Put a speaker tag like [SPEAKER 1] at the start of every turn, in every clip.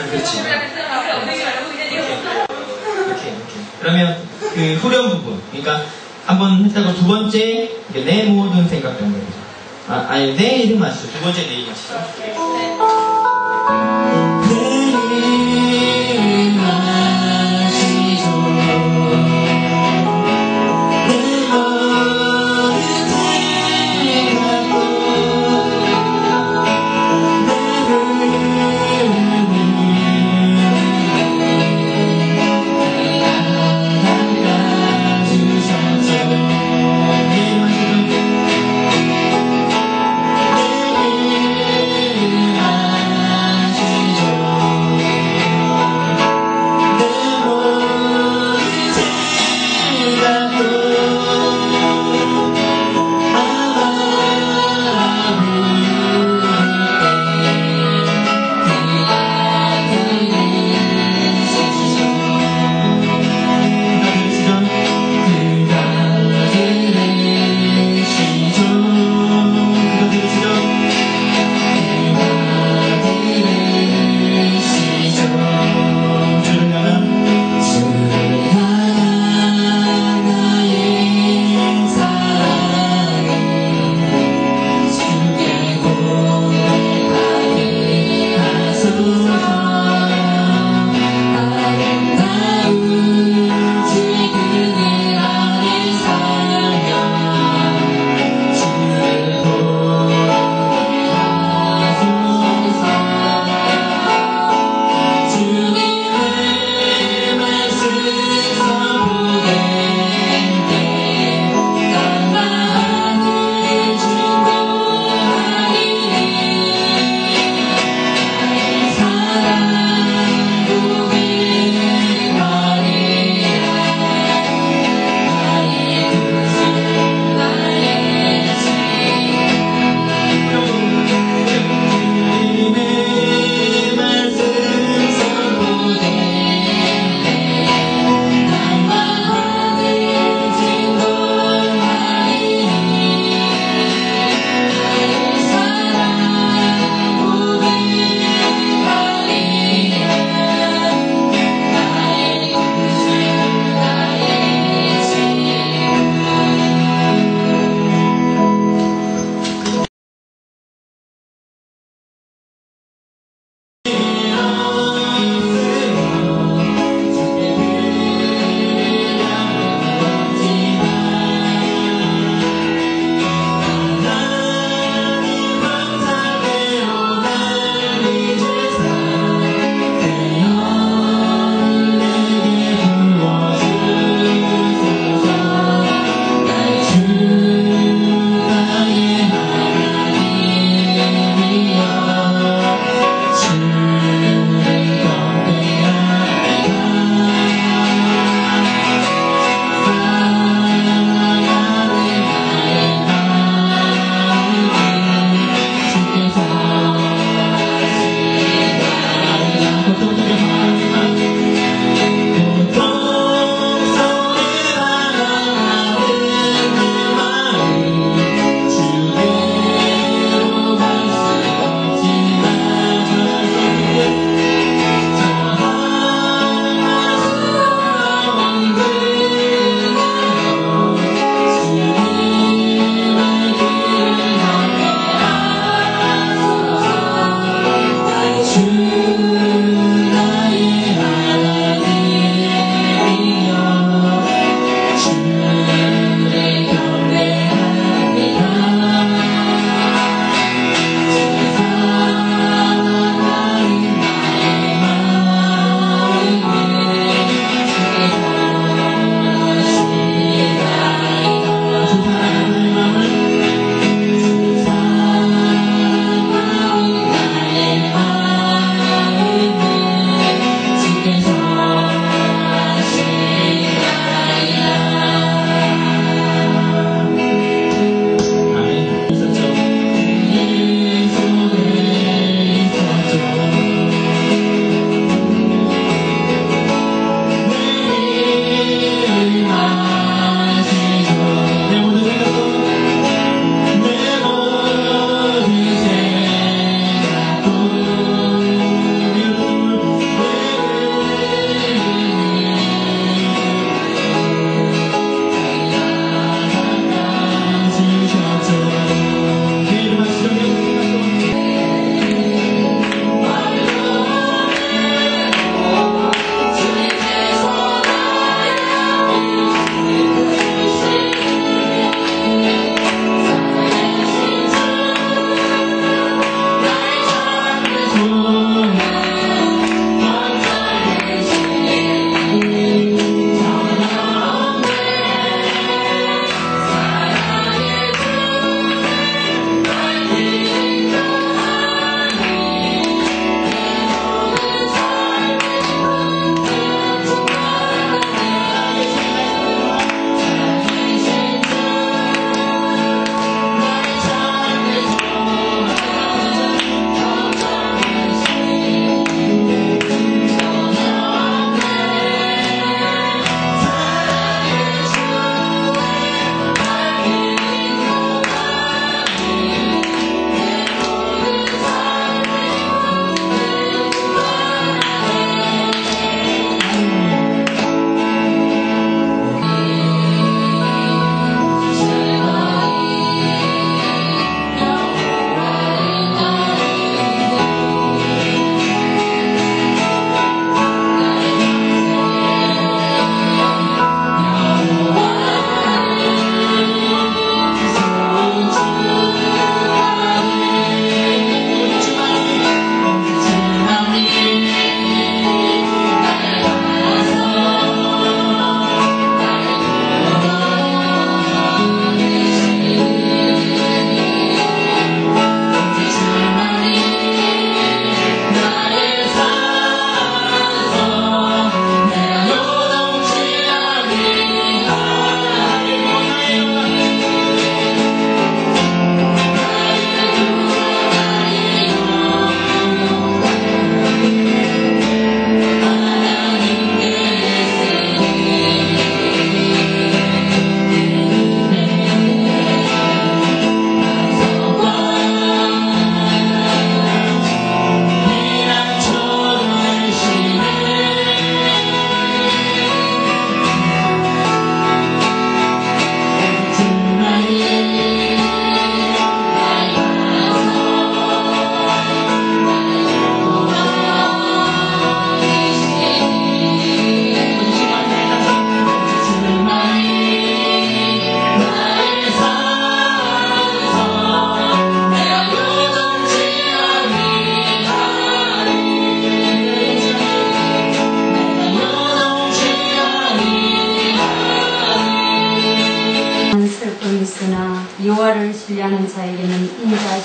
[SPEAKER 1] 그렇지. 이렇게. 그러면 그 후렴 부분, 그러니까 한번 했다고 두 번째 내 모든 생각 때문에 아니 내 이름 마시죠. 두 번째 내 이름 마시죠.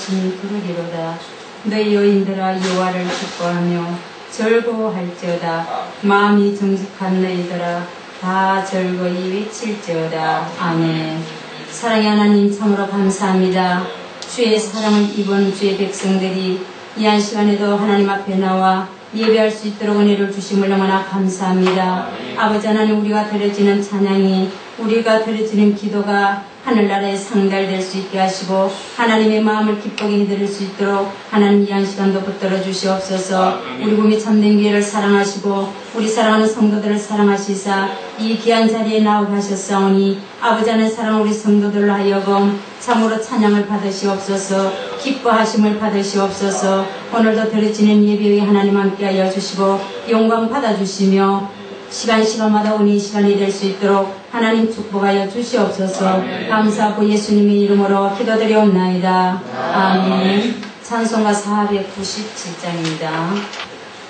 [SPEAKER 2] 기뻐하심이 부르리로다. 너희 여인들아 여호와를 기뻐하며 즐거워할지어다. 마음이 정직한 너희들아 다 즐거이 외칠지어다. 아멘. 사랑의 하나님 참으로 감사합니다. 주의 사랑을 입은 주의 백성들이 이 한 시간에도 하나님 앞에 나와 예배할 수 있도록 은혜를 주심을 너무나 감사합니다. 아버지 하나님, 우리가 드려지는 찬양이, 우리가 드려지는 기도가 하늘나라에 상달될 수 있게 하시고 하나님의 마음을 기쁘게 해드릴 수 있도록 하나님 이 한 시간도 붙들어 주시옵소서. 우리 몸이 참된 교회를 사랑하시고 우리 사랑하는 성도들을 사랑하시사 이 귀한 자리에 나오게 하셨사오니 아버지 하나님 사랑 우리 성도들로 하여금 참으로 찬양을 받으시옵소서. 기뻐하심을 받으시옵소서. 오늘도 드려지는 예배에 하나님 함께하여 주시고 영광 받아주시며 시간마다 오니 시간이 될 수 있도록 하나님 축복하여 주시옵소서. 감사하고 예수님의 이름으로 기도드리옵나이다. 아멘. 찬송가 497장입니다.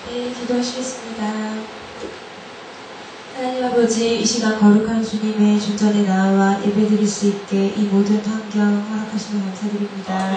[SPEAKER 3] 네, 기도하시겠습니다. 하나님 아버지, 이 시간 거룩한 주님의 중전에 나와 예배드릴 수 있게 이 모든 환경 허락하시며 감사드립니다.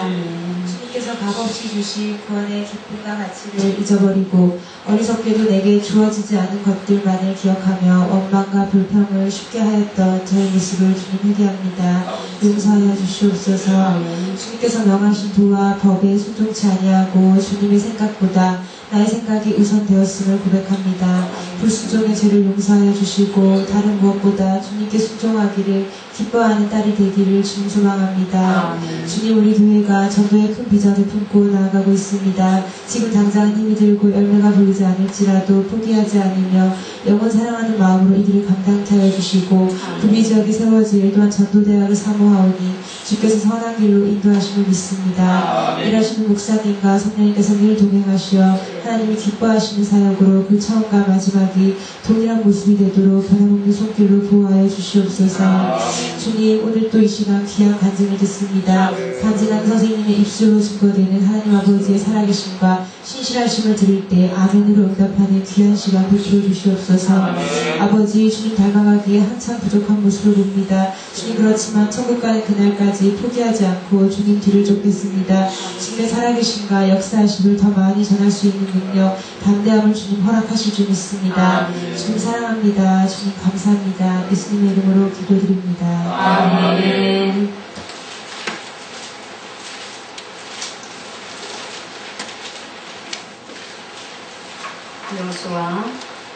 [SPEAKER 3] 주님께서 값없이 주신 구원의 기쁨과 가치를 잊어버리고 어리석게도 내게 주어지지 않은 것들만을 기억하며 원망과 불평을 쉽게 하였던 저의 모습을 주님 회개합니다. 용서하여 주시옵소서. 주님께서 명하신 도와 법에 순종치 아니하고 주님의 생각보다 나의 생각이 우선되었음을 고백합니다. 불순종의 죄를 용서하여 주시고 다른 무엇보다 주님께 순종하기를 기뻐하는 딸이 되기를 주님 소망합니다. 주님, 우리 교회가 전도의 큰 비전을 품고 나아가고 있습니다. 지금 당장은 힘이 들고 열매가 보이지 않을지라도 포기하지 않으며 영원 사랑하는 마음으로 이들을 감당케 하여 주시고 구비지역에 세워질 또한 전도대학을 사모하오니 주께서 선한 길로 인도하심을 믿습니다. 일하시는 목사님과 성령님께서 늘 동행하시어 하나님이 기뻐하시는 사역으로 그 처음과 마지막이 동일한 모습이 되도록 변함없는 손길로 보호하여 주시옵소서. 주님, 오늘 또 이 시간 귀한 간증을 듣습니다. 간증한 선생님의 입술로 증거되는 하나님 아버지의 살아계심과 신실하심을 들을 때 아멘으로 응답하는 귀한 시간 베풀어 주시옵소서. 아버지, 주님 닮아가기에 한참 부족한 모습을 봅니다. 주님, 그렇지만 천국 가는 그날까지 포기하지 않고 주님 뒤를 쫓겠습니다. 주님의 살아계심과 역사하심을 더 많이 전할 수 있는 능력, 담대함을 주님 허락하실 줄 믿습니다. 주님 사랑합니다. 주님 감사합니다. 예수님의 이름으로 기도드립니다.
[SPEAKER 2] 아멘. 여호수아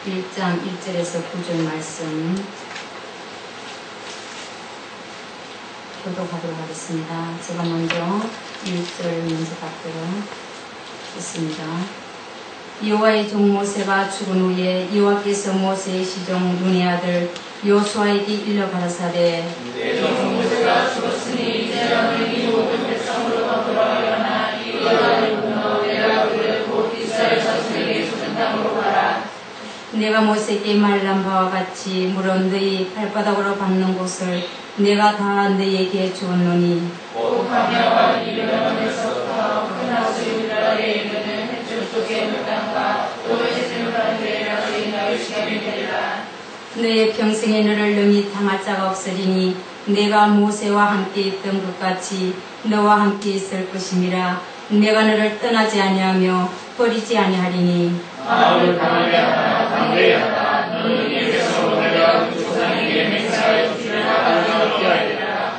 [SPEAKER 2] 1장 1절에서 9절 말씀 교독하도록 하겠습니다. 제가 먼저 1절 먼저 받도록 있습니다. 여호와의 종 모세가 죽은 후에 여호와께서 모세의 시종 눈의 아들 여호수아에게 일러 가라사대
[SPEAKER 4] 내 종 모세가 죽었으니 이제 너는 이 모든 백성으로부터 돌아가려나 이 여호와를 불러 내가 그를 곧 이스라엘 자손에게 주는 땅으로 가라.
[SPEAKER 2] 내가 모세에게 말한 바와 같이 물은 너희 발바닥으로 밟는 곳을 내가 다 너희에게 주었노니
[SPEAKER 4] 곧 광야와 이 레바논에서부터 끝나서 유다에 이르는 해줄 쪽의 물땅과 오레시는 바르게라서 인하여 시간이 되리라.
[SPEAKER 2] 너의 평생에 너를 능히 당할 자가 없으리니 내가 모세와 함께 있던 것 같이 너와 함께 있을 것임이라. 내가 너를 떠나지 아니하며 버리지 아니하리니
[SPEAKER 4] 마음을 강하게 하라 강하게 하라. 너는 이에게서 내가 그 조상에게 맹세하여 주리라 하지 아니하리라.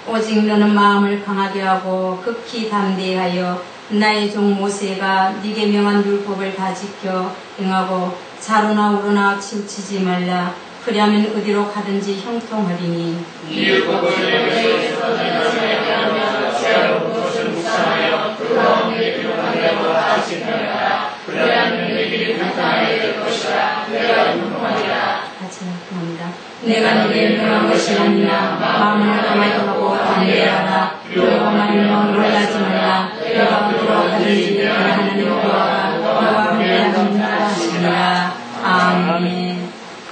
[SPEAKER 2] 오직 너는 마음을 강하게 하고 극히 담대하여 나의 종 모세가 네게 명한 율법을 다 지켜 행하고 좌로나 우로나 치우치지 말라. 그리하면 어디로 가든지 형통하리니
[SPEAKER 4] 이 율법을 내게서 내게 하며 지하로 그것을 묵상하여 그 가운데 기록하려고 하지 말라. 그리하면 내 길이 평탄하게 될 것이라. 내가 율법하리라.
[SPEAKER 2] 같이 합니다. 내가 너에게 명한 것이 아니냐. 마음을 강하게 하고 담대하라. 너와 말면 놀라지 말라. 너가 어디로 가든지 내 하나님 여호와가 너와 함께하는 자 하시니라. 아멘.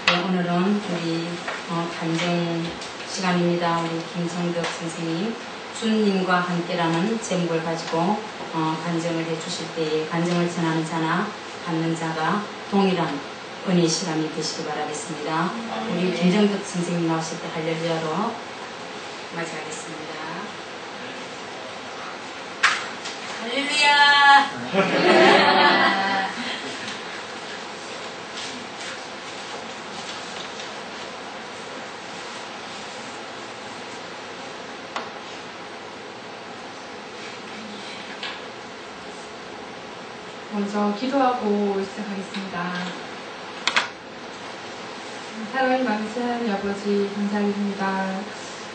[SPEAKER 2] 네, 오늘은 우리 간증 시간입니다. 우리 김성덕 선생님 주님과 함께라는 제목을 가지고 간증을 해주실 때에 간증을 전하는 자나 받는 자가 동일한 은혜 시간이 되시기 바라겠습니다. 우리 김정덕 선생님 나오실 때 할렐루야로 맞이하겠습니다. 할렐루야.
[SPEAKER 5] 먼저 기도하고 시작하겠습니다. 사랑하는 많으신 하나님 아버지 감사드립니다.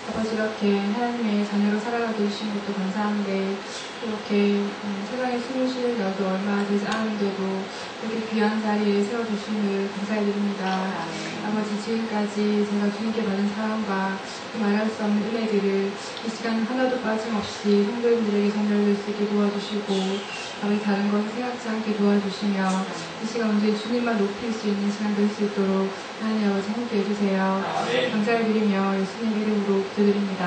[SPEAKER 5] 아버지 이렇게 하나님의 자녀로 살아가게 해주신 것도 감사한데 이렇게 세상에 숨을 쉴 여도 얼마 되지 않은데도 이렇게 귀한 자리에 세워주심을 감사드립니다. 아버지 지금까지 제가 주님께 받은 사랑과 그 말할 수 없는 은혜들을 이 시간 하나도 빠짐없이 성도님들에게 전달될 수 있게 도와주시고 아버지 다른 것을 생각지 않게 도와주시며 이 시간 언제 주님만 높일 수 있는 시간 될 수 있도록 하나님 아버지 함께 해주세요. 감사를 드리며 예수님 이름으로 기도드립니다.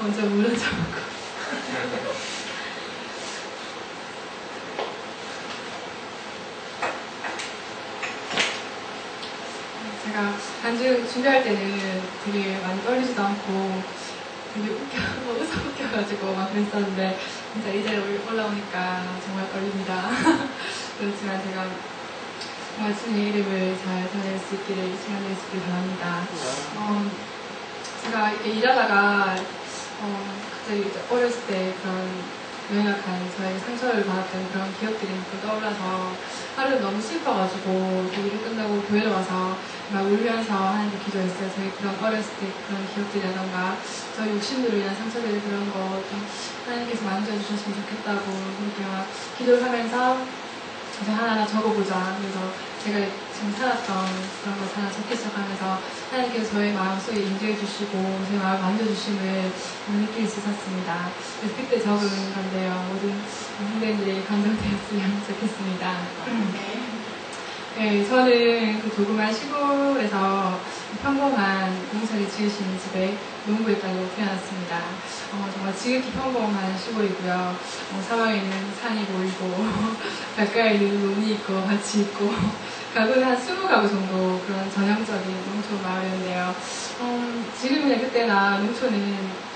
[SPEAKER 5] 먼저 물을 잡고 제가 간주 준비할 때는 되게 많이 떨리지도 않고 되게 웃겨가지고 막 그랬었는데 진짜 이 자리에 올라오니까 정말 떨립니다. 그렇지만 제가 정말 주님의 이름을 잘 전할 수 있기를 시간 낼 수 있기를 바랍니다. 제가 이렇게 일하다가 갑자기 이제 어렸을 때 그런 연약한 저의 상처를 받았던 그런 기억들이 또 떠올라서 하루는 너무 슬퍼가지고 일을 끝나고 교회로 와서 막 울면서 하나님께 기도했어요. 저희 그런 어렸을 때 그런 기억들이라던가 저희 욕심으로 인한 상처들 그런 거 좀 하나님께서 만져주셨으면 좋겠다고 그렇게 막 기도를 하면서 이제 하나하나 적어보자. 그래서 제가 지금 살았던 그런 것을 하나 적기 시작하면서 하나님께서 저의 마음속에 인도해 주시고 제 마음을 만져주심을 느낄 수 있었습니다. 그래서 그때 적은 건데요. 모든 선생님들이 감동되었으면 좋겠습니다. 네, 저는 그 조그만 시골에서 평범한 공사를 지으시는 집에 농부의 딸로 태어났습니다. 정말 지극히 평범한 시골이고요. 사방에는 산이 보이고 가까이는 논이 있고 밭이 있고 가구는 한 20가구 정도 그런 전형적인 농촌 마을이었는데요. 지금이나 그때나 농촌은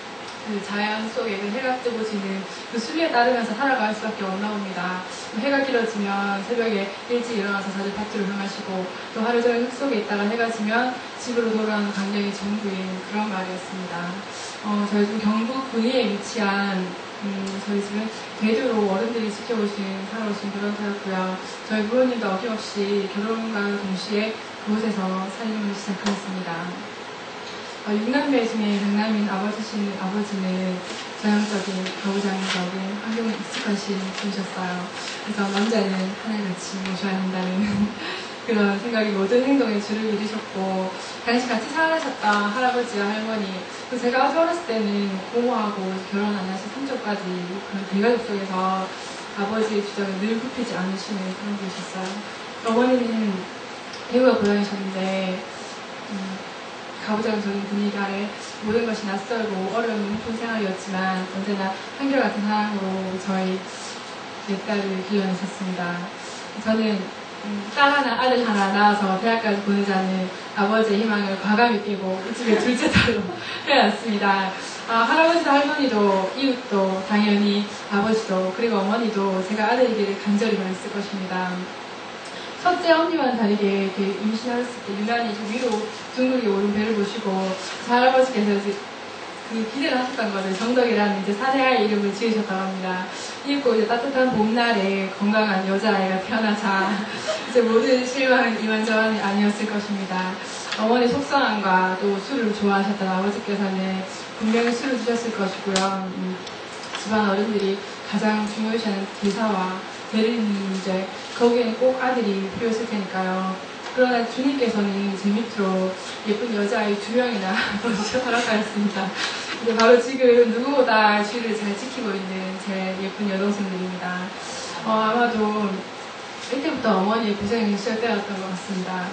[SPEAKER 5] 그 자연 속에 그 해가 뜨고 지는 그 순리에 따르면서 살아갈 수밖에 없나 봅니다. 해가 길어지면 새벽에 일찍 일어나서 다들 밭으로 향하시고 또 하루 종일 흙 속에 있다가 해가 지면 집으로 돌아오는 광경이 전부인 그런 마을이었습니다. 저희 집 경북 군위에 위치한 저희 집은 대대로 어른들이 지켜보신 살아오신 그런 터였고요. 저희 부모님도 어김없이 결혼과 동시에 그곳에서 살림을 시작하였습니다. 6남매 중에 장남인 아버지는 전형적인 가부장적인 환경에 익숙하신 분이셨어요. 그래서 남자는 하늘같이 모셔야 한다는 그런 생각이 모든 행동에 줄을 이루셨고 당시 같이 살아셨던 할아버지와 할머니 또 제가 아주 어렸을 때는 고모하고 결혼 안 하신 삼촌까지 그런 대가족 속에서 아버지의 주장을 늘 굽히지 않으시는 그런 분이셨어요. 어머니는 대구가 고향이셨는데 가부장적인 분위기 아래 모든 것이 낯설고 어려운 농촌 생활이었지만 언제나 한결같은 사랑으로 저희 네 딸을 길러내셨습니다. 저는 딸 하나, 아들 하나 낳아서 대학까지 보내자는 아버지의 희망을 과감히 깨고 이 집의 둘째 딸로 태어났습니다. 할아버지도 할머니도 이웃도 당연히 아버지도 그리고 어머니도 제가 아들이기를 간절히 바랬을 것입니다. 첫째 언니와는 다르게 임신하셨을 때 유난히 위로 둥글게 오른 배를 보시고 할아버지께서 그 기대를 하셨던 거를 정덕이라는 이제 사내아이 이름을 지으셨다고 합니다. 이윽고 이제 따뜻한 봄날에 건강한 여자아이가 태어나자 이제 모든 실망은 이만저만이 아니었을 것입니다. 어머니 속성함과 또 술을 좋아하셨던 아버지께서는 분명히 술을 드셨을 것이고요. 집안 어른들이 가장 중요시하는 기사와 대리는 문제, 거기에는 꼭 아들이 필요했을 테니까요. 그러나 주님께서는 제 밑으로 예쁜 여자아이 2명이나 허락하였습니다. 이제 바로 지금 누구보다 주의를 잘 지키고 있는 제 예쁜 여동생들입니다. 아마도 이때부터 어머니의 고생이 시작되었던 것 같습니다.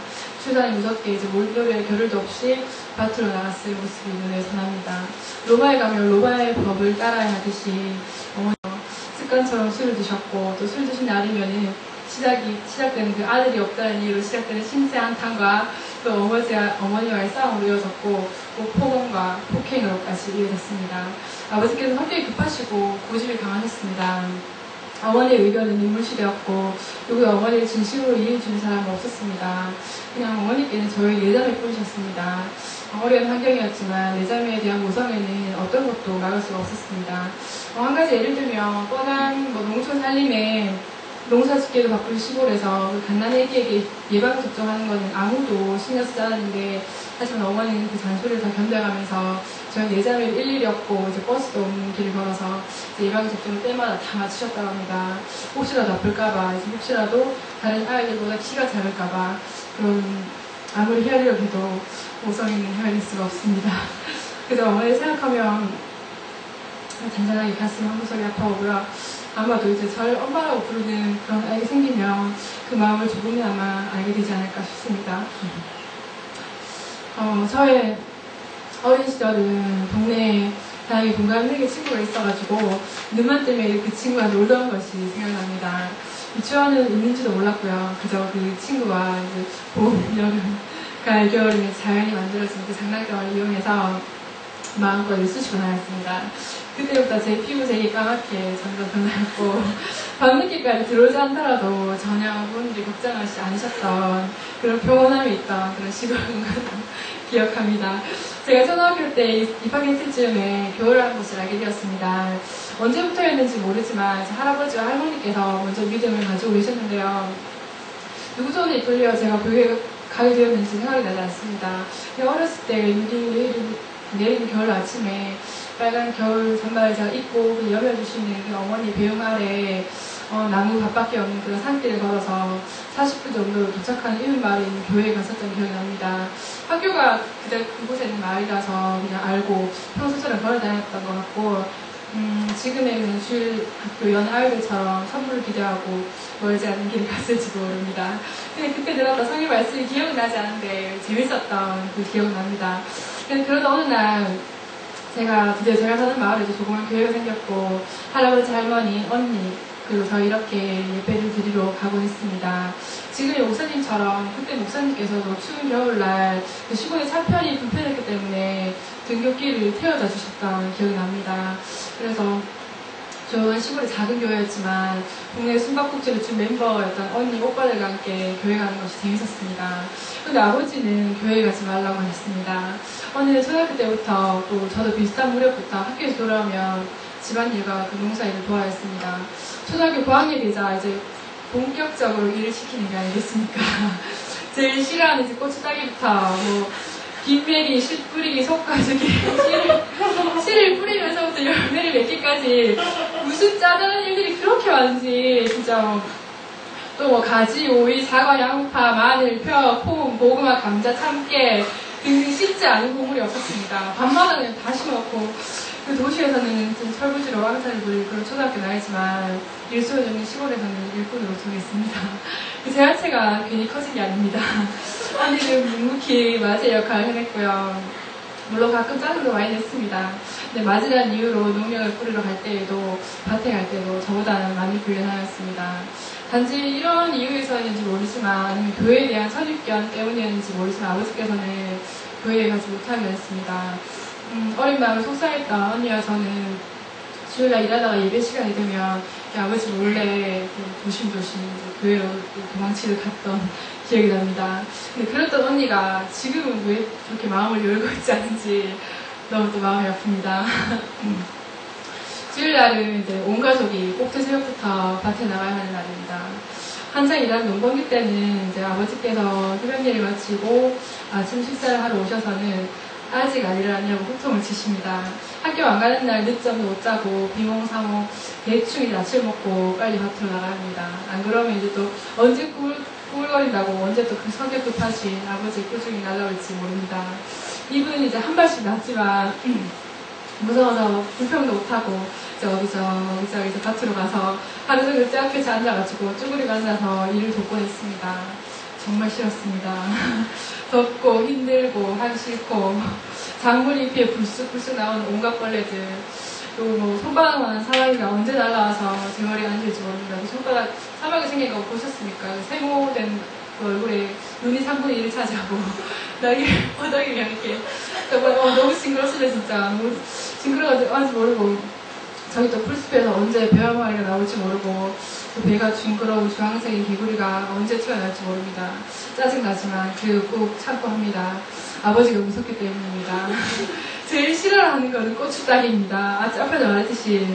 [SPEAKER 5] 출산이 무섭게 이제 몰골에 겨를도 없이 밭으로 나갔을 모습이 눈에 선합니다. 로마에 가면 로마의 법을 따라야 하듯이 어머니가 습관처럼 술을 드셨고 또 술 드신 날이면은 시작되는 그 아들이 없다는 이유로 시작되는 신세 한탄과 또 어머니와의 싸움으로 이어졌고 또 폭언과 폭행으로까지 이어졌습니다. 아버지께서 성격이 급하시고 고집이 강하셨습니다. 어머니의 의견은 인물시되었고 누구의 어머니를 진심으로 이해해주는 사람은 없었습니다. 그냥 어머니께는 저희 내자매 뿐이셨습니다. 어려운 환경이었지만 내자매에 대한 모성애는 어떤 것도 막을 수가 없었습니다. 한 가지 예를 들면 뻔한 농촌 살림에 농사 짓기에도 바쁜 시골에서 갓난아기에게 예방접종하는 것은 아무도 신경 쓰지 않았는데 하지만 어머니는 그 잔소리를 다 견뎌가면서 저희 내자매를 일일이 얻고 이제 버스도 없는 길을 걸어서 예방접종을 때마다 다 맞추셨다고 합니다. 혹시라도 아플까봐, 혹시라도 다른 아이들보다 키가 작을까봐 그런 아무리 헤아리려고 해도 모성애는 헤아릴 수가 없습니다. 그래서 어머니를 생각하면 잔잔하게 가슴이 한 구석이 아파오고요. 아마도 이제 저를 엄마라고 부르는 그런 아이가 생기면 그 마음을 조금이나마 알게 되지 않을까 싶습니다. 저의 어린 시절은 동네에 다행히 동갑내기 친구가 있어가지고 눈만 때문에 그 친구가 놀던 것이 생각납니다. 유치원은 있는지도 몰랐고요. 그저 그 친구와 이제 봄, 여름, 가을, 겨울이면 자연이 만들어진 그 장난감을 이용해서 마음껏 일쑤시고 나였습니다. 그때부터 제 피부색이 까맣게 점점 변하였고 밤늦게까지 들어오지 않더라도 전혀 부모님들이 걱정하지 않으셨던 그런 평온함이 있던 그런 시골인 것도 기억합니다. 제가 초등학교 때 입학했을 즈음에 교회를 하는 것을 알게 되었습니다. 언제부터였는지 모르지만 할아버지와 할머니께서 먼저 믿음을 가지고 계셨는데요. 누구 손에 이끌려 제가 교회에 가게 되었는지 생각이 나지 않습니다. 어렸을 때 내리는 겨울 아침에 빨간 겨울 잠바를 제가 입고 여며주시는 그 어머니 배웅 아래 나무 밭밖에 없는 그런 산길을 걸어서 40분 정도 도착하는 이웃 마을에 있는 교회에 갔었던 기억이 납니다. 학교가 그곳에 있는 마을이라서 그냥 알고 평소처럼 걸어 다녔던 것 같고 지금의 주일 학교 연 아이들처럼 선물을 기대하고 멀지 않은 길을 갔을지도 모릅니다. 근데 그때 들었던 성경 말씀이 기억이 나지 않는데 재밌었던 그 기억이 납니다. 그러다 어느 날 제가 드디어 제가 사는 마을에도 조그만 교회가 생겼고 할아버지, 할머니, 언니 그리고 저 이렇게 예배를 드리러 가곤 했습니다. 지금의 목사님처럼 그때 목사님께서도 추운 겨울날 그 시골에 차 편이 불편했기 때문에 등굣길을 태워다 주셨던 기억이 납니다. 그래서 조용한 시골의 작은 교회였지만 동네 숨바꼭질을 준 멤버였던 언니, 오빠들과 함께 교회 가는 것이 재밌었습니다. 근데 아버지는 교회 가지 말라고 하셨습니다. 언니는 초등학교 때부터 또 저도 비슷한 무렵부터 학교에서 돌아오면 집안일과 그 농사일을 도와야 했습니다. 초등학교 고학년이자 이제 본격적으로 일을 시키는 게 아니겠습니까? 제일 싫어하는 이제 고추 따기부터 빈메리, 씨 뿌리기, 속 가지기, 씨를 뿌리면서부터 열매를 맺기까지 무슨 짜잘한 일들이 그렇게 많은지 진짜 또 가지, 오이, 사과, 양파, 마늘, 펴, 콩, 고구마, 감자, 참깨 등등 씻지 않은 곡물이 없었습니다. 밤마다 그냥 다 심었고 그 도시에서는 철부지로 왕사를 부릴 그런 초등학교는 아니지만 일소여전인 시골에서는 일꾼으로 소개했습니다. 그 제 하체가 괜히 커진 게 아닙니다. 언니는 묵묵히 맞이의 역할을 해냈고요. 물론 가끔 짜증도 많이 냈습니다. 근데 맞이라는 이유로 농약을 뿌리러 갈 때에도 밭에 갈 때도 저보다는 많이 불려나였습니다. 단지 이런 이유에서였는지 모르지만 아니면 교회에 대한 선입견 때문이었는지 모르지만 아버지께서는 교회에 가지 못하게 했습니다. 어린 마음을 속상했던 언니와 저는 주일날 일하다가 예배 시간이 되면 아버지 몰래 조심조심 교회로 도망치러 갔던 기억이 납니다. 근데 그랬던 언니가 지금은 왜 그렇게 마음을 열고 있지 않은지 너무 또 마음이 아픕니다. 주일날은 이제 온 가족이 꼭두 새벽부터 밭에 나가야 하는 날입니다. 한창 일하는 농번기 때는 이제 아버지께서 휴병일을 마치고 아침 식사를 하러 오셔서는 아직 안 일어나냐고 호통을 치십니다. 학교 안 가는 날 늦잠도 못 자고 비몽사몽 대충 낯을 먹고 빨리 밭으로 나가야 합니다. 안 그러면 이제 또 언제 꾸물거린다고 언제 또 그 성격 급하신 아버지의 꾸중이 날라올지 모릅니다. 이분은 이제 한 발씩 났지만 무서워서 불평도 못하고 이제 어디서 밭으로 가서 하루 종일 짝볕에 앉아가지고 쭈그리고 앉아서 일을 돕곤 했습니다. 정말 싫었습니다. 덥고 힘들고 하기 싫고 작물 잎에 불쑥불쑥 나오는 온갖 벌레들 또 손바닥만한 사마귀가 언제 날라와서 제 머리에 앉을지 모릅니다. 손바닥 사마귀 생긴 거 보셨습니까? 세모된 그 얼굴에 눈이 3분의 1을 차지하고 나에게 허덕이면 이렇게 정말 너무 징그럽습니다. 진짜 너무 징그러가지고 아직 모르고 저기 또 풀숲에서 언제 배 한 마리가 나올지 모르고 또 배가 징그러운 주황색인 개구리가 언제 튀어나올지 모릅니다. 짜증나지만 그래도 꼭 참고 합니다. 아버지가 무섭기 때문입니다. 제일 싫어하는 거는 고추 따기입니다. 앞에서 말했듯이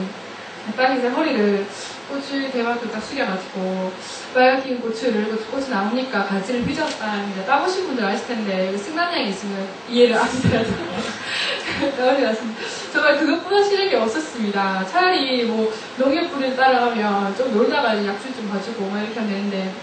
[SPEAKER 5] 딱 이제 허리를 고추 대만큼 딱 숙여가지고 빨갛게 고추를 고추 나오니까 가지를 휘졌다. 따보신 분들 아실 텐데 승난량이 있으면 이해를 하시더라고요. 정말 그것보다 싫은 게 없었습니다. 차라리 뭐 농협불을 따라가면 좀 놀다가 약줄 좀 봐주고 막 이렇게 하면 되는데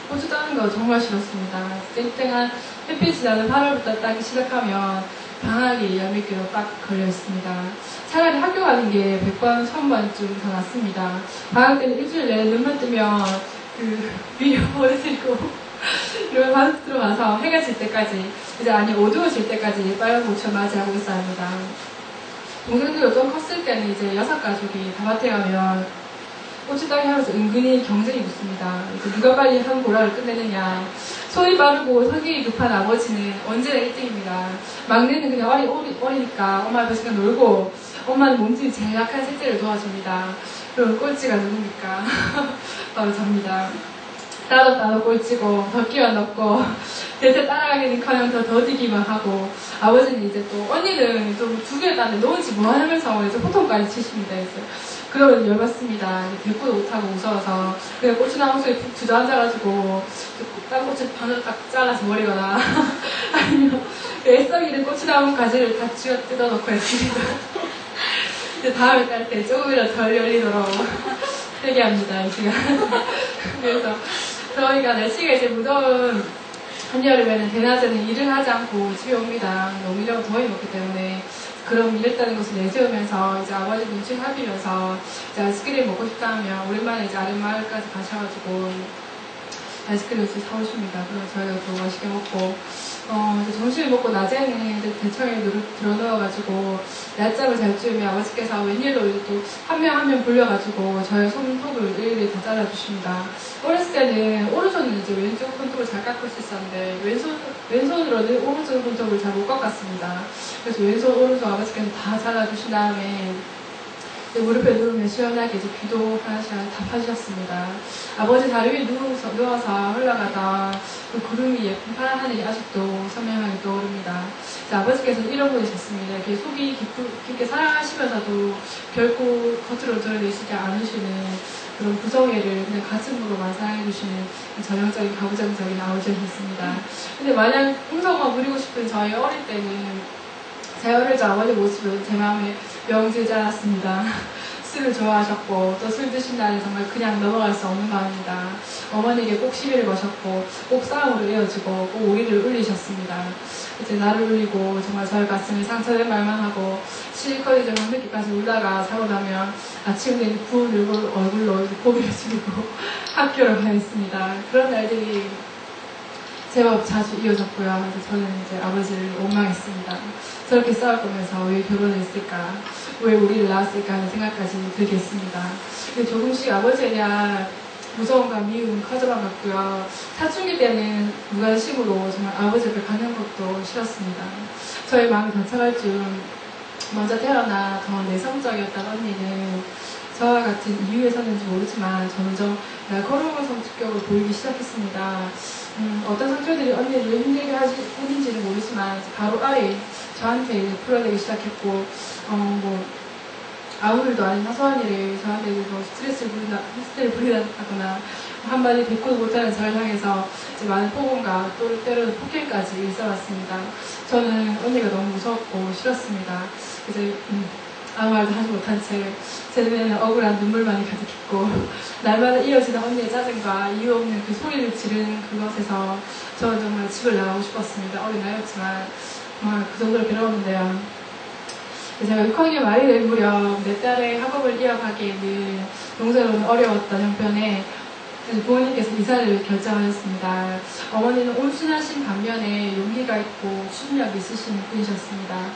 [SPEAKER 5] 고추 따는 거 정말 싫었습니다. 땡땡한 햇빛이 나는 8월부터 따기 시작하면 방학이 얄밉게로 딱 걸려있습니다. 차라리 학교 가는 게 100번, 1000번쯤 더 낫습니다. 방학 때는 일주일 내내 눈만 뜨면 그 위에 머리 들고 이러면 바둑 들어가서 해가 질 때까지 이제 아니 어두워질 때까지 빨간 고추를 맞이하고 있어야 합니다. 동생들도 좀 컸을 때는 이제 6가족이 다 밭에 가면 고추 따기 하면서 은근히 경쟁이 붙습니다. 누가 빨리 한 보라를 끝내느냐. 소위 빠르고 성격이 급한 아버지는 언제나 1등입니다. 막내는 그냥 어리니까 엄마 옆에서 그냥 놀고 엄마는 몸집이 제일 약한 셋째를 도와줍니다. 그럼 꼴찌가 누굽니까? 바로 접니다. 따로 꼴찌고 더 끼워 넣고 대체 따라가기는커녕 더 더디기만 하고 아버지는 이제 또 언니는 좀 2개를 따는데 너 지금 뭐 하면서 이제 호통까지 치십니다. 이제. 그러면 열받습니다. 대꾸도 못하고 무서워서 그냥 고추나무 속에 푹 주저앉아가지고 딴 고추 반으로 딱 잘라서 버리거나 아니면 애써기는 고추나무 가지를 다 쥐어 뜯어놓고 했습니다. 다음에 딸 때 조금이라도 덜 열리도록 회개합니다. 이 시간. 그래서 저희가 날씨가 이제 무더운 한여름에는 대낮에는 일을 하지 않고 집에 옵니다. 너무 이러면 더위 먹기 때문에 그럼 일했다는 것을 내세우면서 이제 아버지 눈치 살피면서 이제 아이스크림 먹고 싶다 하면 오랜만에 이제 아랫마을까지 가셔가지고 아이스크림을 사오십니다. 그럼 저희가 또 맛있게 먹고 이제 점심을 먹고 낮에는 이제 대청에 들어넣어가지고 낮잠을 잘 주면 아버지께서 웬일로 또 한 명 한 명 불려가지고 저의 손톱을 일일이 다 잘라주십니다. 어렸을 때는 오른손은 이제 왼쪽 손톱을 잘 깎을 수 있었는데 왼손으로는 오른쪽 손톱을 잘 못 깎았습니다. 그래서 왼손 오른손 아버지께서 다 잘라주신 다음에 무릎에 누우면 시원하게 이제 귀도 하나씩 다 파주셨습니다. 아버지 다리 위에 누워서 흘러가던 그 구름이 예쁜 파란 하늘이 아직도 선명하게 떠오릅니다. 아버지께서는 잃어버리셨습니다. 이렇게 속이 깊게 사랑하시면서도 결코 겉으로 드러내시지 않으시는 그런 구성애를 그냥 가슴으로만 사랑해주시는 전형적인 가부장적인 아버지였습니다. 근데 마냥 풍성함 부리고 싶은 저희 어릴 때는 제 어릴 적 아버지 모습은 제 마음에 명들지 않았습니다. 술을 좋아하셨고 또 술 드신 날에 정말 그냥 넘어갈 수 없는 마음입니다. 어머니에게 꼭 시비를 거셨고 꼭 싸움으로 이어지고 꼭 우리를 울리셨습니다. 이제 나를 울리고 정말 저의 가슴에 상처된 말만 하고 실컷 이제 밤늦게까지 울다가 자고 나면 아침 된 부은 얼굴로 고개를 숙이고 학교를 가했습니다. 그런 날들이 제법 자주 이어졌고요. 저는 이제 아버지를 원망했습니다. 저렇게 싸울 거면서 왜 결혼을 했을까? 왜 우리를 낳았을까 하는 생각까지 들게 했습니다. 근데 조금씩 아버지에 대한 무서움과 미움은 커져만 갔고요. 사춘기 때는 무관심으로 정말 아버지 옆에 가는 것도 싫었습니다. 저의 마음이 단착할 줄 먼저 태어나 더 내성적이었던 언니는 저와 같은 이유에서는지 모르지만 점점 날카로운 성격을 보이기 시작했습니다. 어떤 상처들이 언니를 힘들게 했는지는 모르지만 바로 아래 저한테 풀어내기 시작했고 아무 일도 아닌 사소한 일에 저한테 스트레스를 부린다거나 한마디 대꾸도 못하는 저를 향해서 이제 많은 폭언과 또 때로는 폭행까지 일어났습니다. 저는 언니가 너무 무섭고 싫었습니다. 이제 아무 말도 하지 못한 채 제 눈에는 억울한 눈물만이 가득했고 날마다 이어지는 언니의 짜증과 이유 없는 그 소리를 지르는 그것에서 저는 정말 집을 나가고 싶었습니다. 어린 나이였지만 정말 그 정도로 괴로웠는데요. 제가 6학년 말이 될 무렵 내 딸의 학업을 이어가기에는 동생으로는 어려웠던 형편에 부모님께서 이사를 결정하셨습니다. 어머니는 온순하신 반면에 용기가 있고 추진력이 있으신 분이셨습니다.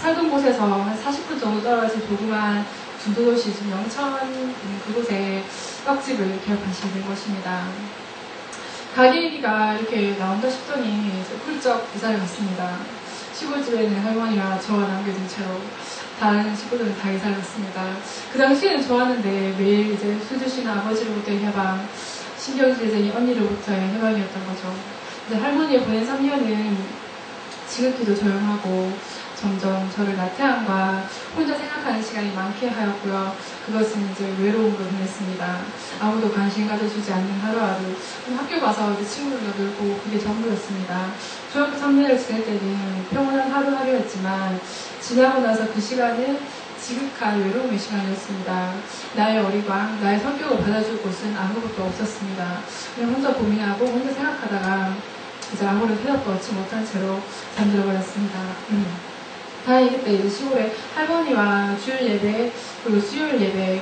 [SPEAKER 5] 살던 곳에서 한 40분 정도 떨어진 조그만 중도도시 영천 그곳에 떡집을 개업하시게 된 것입니다. 가게 얘기가 이렇게 나온다 싶더니 이제 훌쩍 이사를 갔습니다. 시골집에는 할머니와 저와 남겨진 채로 다른 식구들은 다 이사를 갔습니다. 그 당시에는 좋았는데 매일 이제 술 드시는 아버지로부터의 해방, 신경질쟁이 언니로부터의 해방이었던 거죠. 이제 할머니의 보낸 3년은 지극히도 조용하고 점점 저를 나태함과 혼자 생각하는 시간이 많게 하였고요. 그것은 이제 외로움으로 변했습니다. 아무도 관심 가져주지 않는 하루하루. 학교 가서 이제 친구들과 놀고 그게 전부였습니다. 중학교 3년을 지낼 때는 평온한 하루하루였지만 지나고 나서 그 시간은 지극한 외로움의 시간이었습니다. 나의 어리광, 나의 성격을 받아줄 곳은 아무것도 없었습니다. 그냥 혼자 고민하고 혼자 생각하다가 이제 아무런 대답도 얻지 못한 채로 잠들어 버렸습니다. 다행히 그때 이제 시골에 할머니와 주일 예배 그리고 수요일 예배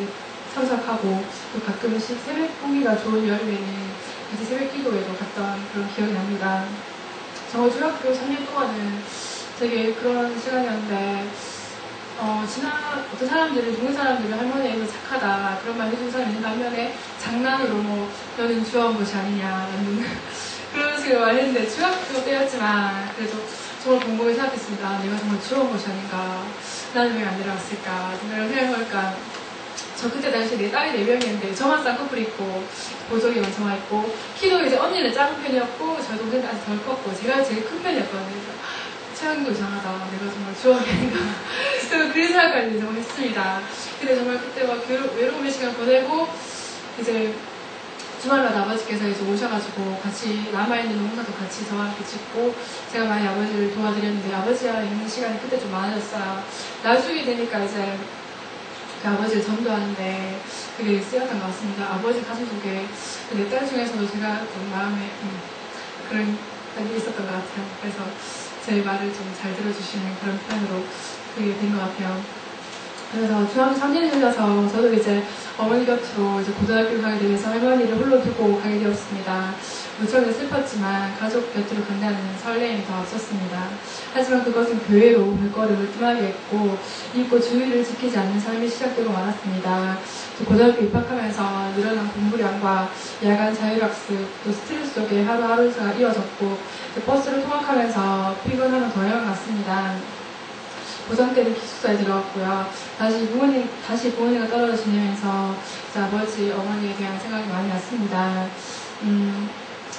[SPEAKER 5] 참석하고 또 가끔씩 새벽 공기가 좋은 여름에는 이제 새벽 기도회도 갔던 그런 기억이 납니다. 저 중학교 3년 동안은 되게 그런 시간이었는데 어떤 사람들은 중국 사람들은 할머니에서 착하다 그런 말 해주는 사람이 있는 반면에 장난으로 뭐 너는 주워온 것이 아니냐라는 그런 식으로 말했는데 중학교 때였지만 그래도 정말 곰곰이 생각했습니다. 내가 정말 주워온 것이 아닌가. 나는 왜 안 내려왔을까. 내가 생각해보니까 저 그때 당시에 내 딸이 4명이었는데 저만 쌍꺼풀 있고 보조개만 저만 있고 키도 이제 언니는 작은 편이었고 저희 동생은 아직 덜 컸고 제가 제일 큰 편이었거든요. 체형도 이상하다. 내가 정말 주워온 게 아닌가. 그래서 그런 생각까지 정말 했습니다. 근데 정말 그때 막 외로움의 시간 보내고 이제 주말마다 아버지께서 이제 오셔가지고 같이 남아있는 농사도 같이 저와 함께 짓고 제가 많이 아버지를 도와드렸는데 아버지와 있는 시간이 그때 좀 많아졌어요. 나중에 되니까 이제 그 아버지를 전도하는데 그게 쓰였던 것 같습니다. 아버지 가슴 속에 내 딸 중에서도 제가 좀 마음에 그런 게 있었던 것 같아요. 그래서 제 말을 좀 잘 들어주시는 그런 편으로 그게 된 것 같아요. 그래서 중학교 3년이 흘러서 저도 이제 어머니 곁으로 이제 고등학교를 가게 되면서 할머니를 홀로 두고 가게 되었습니다. 무척 슬펐지만 가족 곁으로 간다는 설레임이 더 앞섰습니다. 하지만 그것은 교회로 발걸음을 뜸하게 했고 잊고 주의를 지키지 않는 삶이 시작되고 말았습니다. 고등학교 입학하면서 늘어난 공부량과 야간 자율학습 또 스트레스 속에 하루하루가 이어졌고 버스를 통학하면서 피곤함은 더 해왔습니다. 고3 때는 기숙사에 들어갔고요. 다시 부모님과 떨어져 지내면서 아버지, 어머니에 대한 생각이 많이 났습니다.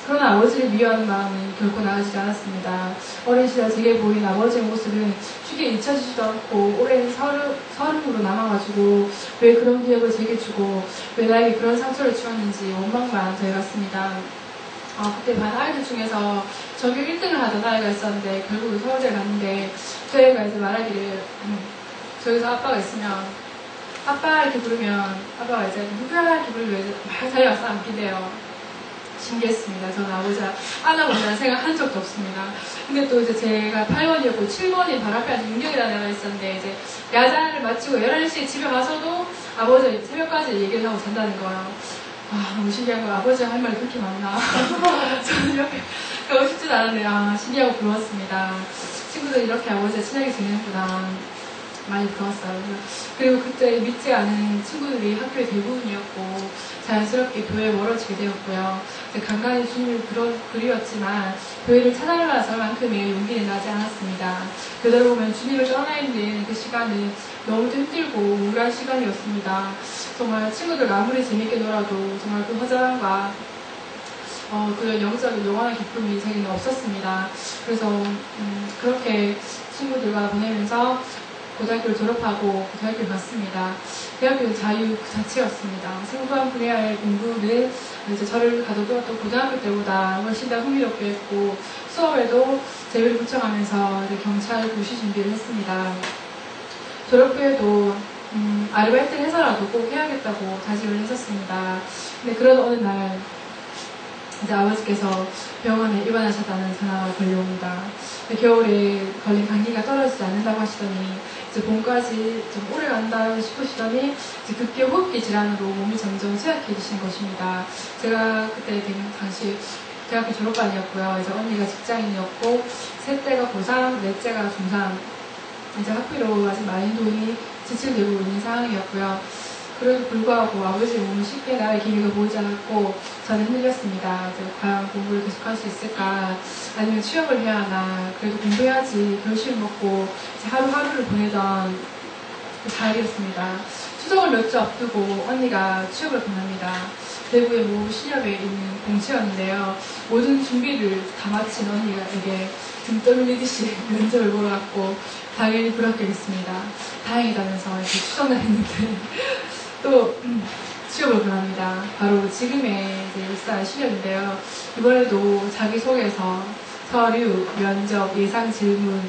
[SPEAKER 5] 그러나 아버지를 미워하는 마음은 결코 나아지지 않았습니다. 어린 시절 제게 보인 아버지의 모습은 쉽게 잊혀지지도 않고 오랜 서름으로 남아가지고 왜 그런 기억을 제게 주고 왜 나에게 그런 상처를 주었는지 원망만 더해갔습니다. 그때 반 아이들 중에서 전교 1등을 하던 아이가 있었는데 결국 서울대를 갔는데 그 애가 이제 말하기를 저기서 아빠가 있으면 아빠 이렇게 부르면 아빠가 이제 누구야 이렇게 부르면 이제 막 달려가서 안긴대요. 신기했습니다. 저는 아버지가 안아본다는 생각 한 적도 없습니다. 근데 또 이제 제가 8번이었고 7번이 바로 앞에 6년이라는 애가 있었는데 이제 야자를 마치고 11시에 집에 가서도 아버지가 새벽까지 얘기를 하고 잔다는 거예요. 너무 신기한 거야. 아버지가 할 말이 그렇게 많나. 저는 이렇게 가고 싶지도 않은데 신기하고 부러웠습니다. 친구들 이렇게 아버지가 친하게 지내는구나. 많이 부러웠어요. 그리고 그때 믿지 않은 친구들이 학교의 대부분이었고 자연스럽게 교회에 멀어지게 되었고요. 간간히 주님을 그리웠지만 교회를 찾아나서만큼의 용기는 나지 않았습니다. 되돌아보면 주님을 떠나 있는 그 시간은 너무도 힘들고 우울한 시간이었습니다. 정말 친구들 아무리 재밌게 놀아도 정말 그 허전함과 그런 영적인 영원한 기쁨이 제게는 없었습니다. 그래서 그렇게 친구들과 보내면서 고등학교를 졸업하고 대학교를 갔습니다. 대학교는 자유 그 자체였습니다. 생소한 분야의 공부는 이제 저를 가둬두었던 고등학교 때보다 훨씬 더 흥미롭게 했고 수업에도 재미를 붙여가면서 이제 경찰 고시 준비를 했습니다. 졸업 후에도 아르바이트를 해서라도 꼭 해야겠다고 다짐을 했었습니다. 근데 그런 어느 날 이제 아버지께서 병원에 입원하셨다는 전화가 걸려옵니다. 겨울에 걸린 감기가 떨어지지 않는다고 하시더니 이제 봄까지 좀 오래 간다 싶으시더니 이제 급기야 호흡기 질환으로 몸이 점점 쇠약해지신 것입니다. 제가 그때 당시 대학교 졸업반이었고요. 이제 언니가 직장인이었고 셋째가 고3, 넷째가 중3 이제 학비로 아직 많은 돈이 지출되고 있는 상황이었고요. 그래도 불구하고 아버지의 몸은 쉽게 나을 기미가 보이지 않았고 저는 흔들렸습니다. 과연 공부를 계속할 수 있을까? 아니면 취업을 해야 하나? 그래도 공부해야지 결심을 먹고 하루하루를 보내던 그 가을이었습니다. 추석을 몇 주 앞두고 언니가 취업을 권합니다. 대구의 모 신협에 있는 공채였는데요. 모든 준비를 다 마친 언니에게 등 떠밀리듯이 면접을 보러 갔고 당연히 불합격했습니다. 다행이다면서 이렇게 추정을 했는데 또 취업을 권합니다. 바로 지금의 일산 신협인데요. 이번에도 자기소개서, 서류, 면접, 예상 질문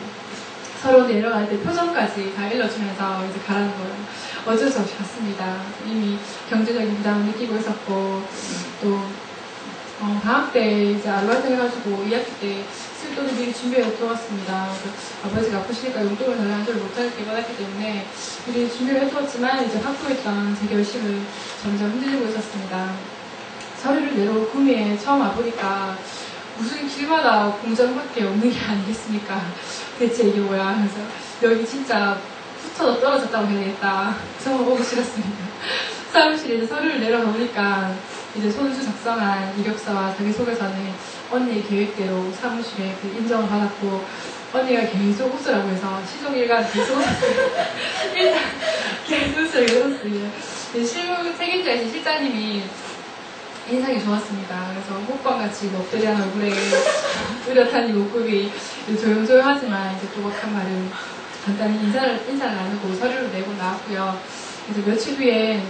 [SPEAKER 5] 서로 내려갈 때 표정까지 다 일러주면서 이제 가라는 거예요. 어쩔 수 없이 갔습니다. 이미 경제적인 부담을 느끼고 있었고, 또, 방학 때 이제 아르바이트 해가지고 2학기 때 쓸돈을 미리 준비해 두었습니다. 아버지가 아프시니까 용돈을 달라는 줄 못하게 받았기 때문에 미리 준비를 해두었지만 이제 확보했던 제 결심을 점점 흔들리고 있었습니다. 서류를 내러 구미에 처음 와보니까 무슨 길마다 공장밖에 없는 게 아니겠습니까? 대체 이게 뭐야? 그래서 여기 진짜 붙어서 떨어졌다고 해야겠다. 정말 오기 싫었습니다. 사무실에 이제 서류를 내려놓으니까 이제 손수 작성한 이력서와 자기소개서는 언니의 계획대로 사무실에 그 인정을 받았고 언니가 계속 웃으라고 해서 시종일관 계속 웃었어요. 일단 계속 웃었어요. 실무 책임자이신 실장님이 인상이 좋았습니다. 그래서 호빵같이 넋대리한 얼굴에 뚜렷한 이 목구비 조용조용하지만 이제 또박한 말은 간단히 인사를 나누고 서류를 내고 나왔고요. 그래서 며칠 후에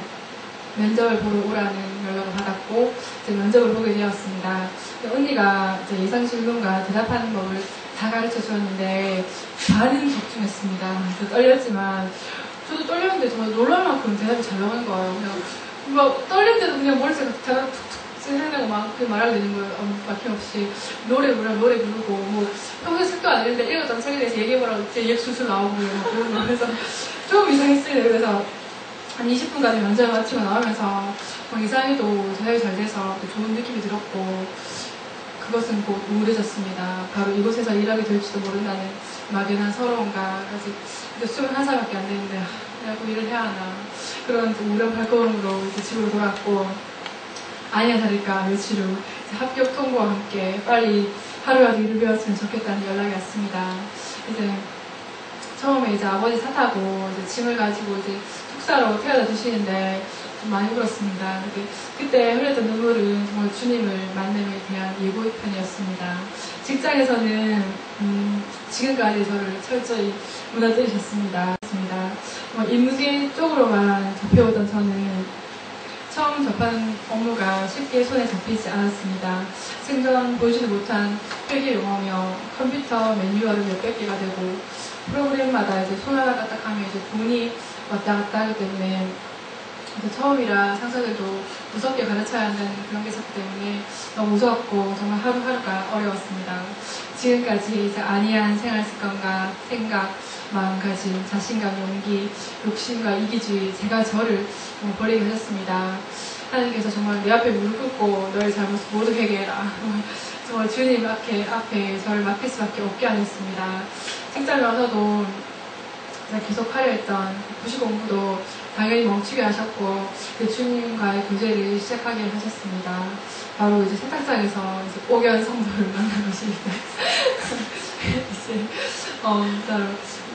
[SPEAKER 5] 면접을 보러 오라는 연락을 받았고 이제 면접을 보게 되었습니다. 언니가 이제 예상 질문과 대답하는 법을 다 가르쳐 주었는데 반은 적중했습니다. 떨렸지만 저도 떨렸는데 정말 놀랄 만큼 대답이 잘 나오는 거예요. 그냥 막 떨린데도 그냥 머릿속에 툭툭 생각나고 막 그 말하게 되는 거예요. 막힘없이 노래 부르고 뭐 평소에 책도 안 읽는데 읽었던 책에 대해서 얘기해보라고 제 얘기 술술 나오고 막 그런 거 그래서 좀 이상했어요. 그래서 한 20분까지 면접을 마치고 나오면서 이상해도 대답이 잘 돼서 좋은 느낌이 들었고 그것은 곧 우울해졌습니다. 바로 이곳에서 일하게 될지도 모른다는 막연한 서러움과 아직 21살밖에 안 되는데 내가 꼭 일을 해야 하나 그런 우울한 발걸음으로 이제 집으로 돌아왔고 아니야 다를까 며칠 후 합격 통보와 함께 빨리 하루라도 일을 배웠으면 좋겠다는 연락이 왔습니다. 이제 처음에 이제 아버지 차 타고 이제 짐을 가지고 이제 축사로 태워다 주시는데 좀 많이 울었습니다. 그때 흘렸던 눈물은 정말 주님을 만남에 대한 예고편이었습니다. 직장에서는 지금까지 저를 철저히 무너뜨리셨습니다. 인무계 쪽으로만 접해오던 저는 처음 접한 업무가 쉽게 손에 잡히지 않았습니다. 생전 보지도 못한 회계 용어며 컴퓨터 매뉴얼은 몇백 개가 되고 프로그램마다 이제 손 하나 까딱하면 이제 돈이 왔다 갔다 하기 때문에 처음이라 상사들도 무섭게 가르쳐야 한다는 그런 게 있었기 때문에 너무 무서웠고 정말 하루하루가 어려웠습니다. 지금까지 이제 안이한 생활 습관과 생각, 마음가짐, 자신감, 용기, 욕심과 이기주의, 제가 저를 버리게 하셨습니다. 하나님께서 정말 내 앞에 무릎 꿇고 너의 잘못 모두 회개해라. 정말 주님 앞에 저를 맡길 수밖에 없게 하셨습니다. 책장에 와서도 계속 하려 했던 부시 공부도 당연히 멈추게 하셨고 주님과의 교제를 시작하게 하셨습니다. 바로 이제 세탁장에서 이제 옥연 성도를 만난 것입니다.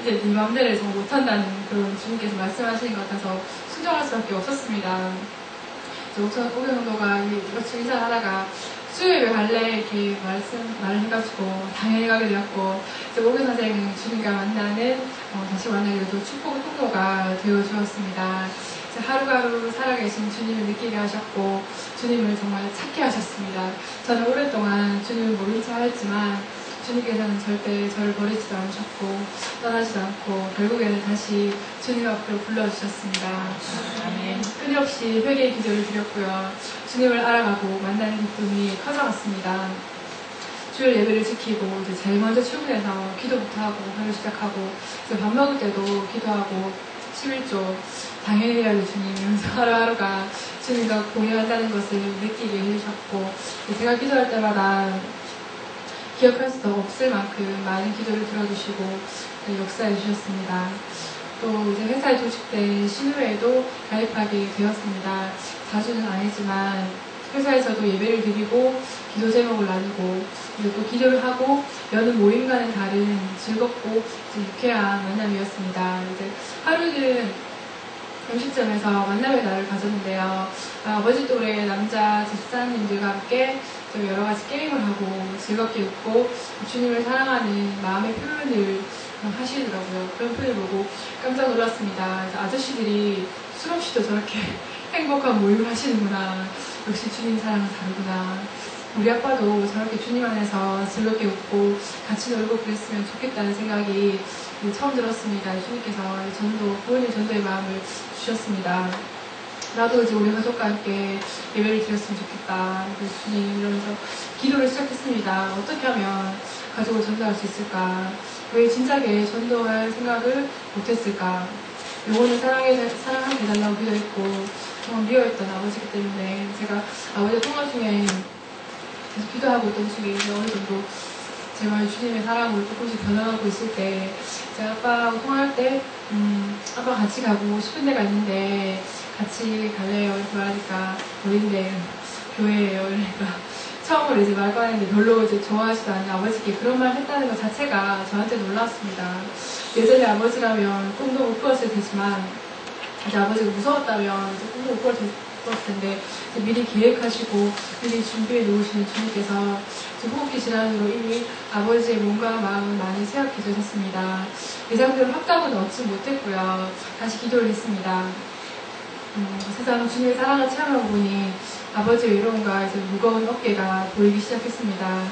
[SPEAKER 5] 이제 네 맘대로 해서 못한다는 그런 주님께서 말씀하시는 것 같아서 순종할 수밖에 없었습니다. 옥연 성도가 이렇게 인사를 하다가 수요일에 갈래 이렇게 말을 해가지고 당연히 가게 되었고 이제 옥연 선생은 주님과 만나는 다시 만나게 돼도 축복의 통로가 되어주었습니다. 하루하루 살아계신 주님을 느끼게 하셨고 주님을 정말 찾게 하셨습니다. 저는 오랫동안 주님을 모른 척 하였지만 주님께서는 절대 저를 버리지도 않으셨고 떠나지도 않고 결국에는 다시 주님 앞으로 불러주셨습니다. 아멘. 끊임없이 회개의 기도를 드렸고요. 주님을 알아가고 만나는 기쁨이 커져갔습니다. 주일 예배를 지키고 이제 제일 먼저 출근해서 기도부터 하고 하루 시작하고 이제 밥 먹을 때도 기도하고 11조 당연히 해야지 주님이면서 하루하루가 주님과 공유한다는 것을 느끼게 해주셨고 제가 기도할 때마다 기억할 수도 없을 만큼 많은 기도를 들어주시고 역사해 주셨습니다. 또 이제 회사에 조직된 신우회에도 가입하게 되었습니다. 자주는 아니지만 회사에서도 예배를 드리고 기도 제목을 나누고 그리고 또 기도를 하고 여느 모임과는 다른 즐겁고 유쾌한 만남이었습니다. 이제 하루는 음식점에서 만남의 날을 가졌는데요. 아버지 또래 남자 집사님들과 함께 또 여러 가지 게임을 하고 즐겁게 웃고 주님을 사랑하는 마음의 표현을 하시더라고요. 그런 표현을 보고 깜짝 놀랐습니다. 그래서 아저씨들이 술 없이도 저렇게 행복한 모임을 하시는구나. 역시 주님 사랑은 다르구나. 우리 아빠도 저렇게 주님 안에서 즐겁게 웃고 같이 놀고 그랬으면 좋겠다는 생각이 처음 들었습니다. 주님께서 전도, 부모님 전도의 마음을 주셨습니다. 나도 이제 우리 가족과 함께 예배를 드렸으면 좋겠다. 주님 이러면서 기도를 시작했습니다. 어떻게 하면 가족을 전도할 수 있을까? 왜 진작에 전도할 생각을 못했을까? 영혼을 사랑하게 해달라고 기도했고 정말 미워했던 아버지이기 때문에 제가 아버지 통화 중에 계속 기도하고 있던 중에 이제 어느 정도 제가 주님의 사랑으로 조금씩 변화하고 있을 때 제가 아빠하고 통화할 때 아빠 같이 가고 싶은 데가 있는데 같이 갈래요? 이렇게 말하니까 어딘데? 교회예요. 그러니까 처음으로 이제 말 꺼냈는데 별로 이제 좋아하지도 않는 아버지께 그런 말 했다는 것 자체가 저한테 놀랐습니다. 예전에 아버지라면 꿈도 못 꾸었을 테지만 이제 아버지가 무서웠다면 이제 꿈도 못 꾸었을 텐데 이제 미리 계획하시고 미리 준비해 놓으시는 주님께서 호흡기 질환으로 이미 아버지의 몸과 마음은 많이 쇠약해지셨습니다. 예상대로 확답은 얻지 못했고요. 다시 기도를 했습니다. 세상 주님의 사랑을 체험하고 보니 아버지의 외로움과 이제 무거운 어깨가 보이기 시작했습니다.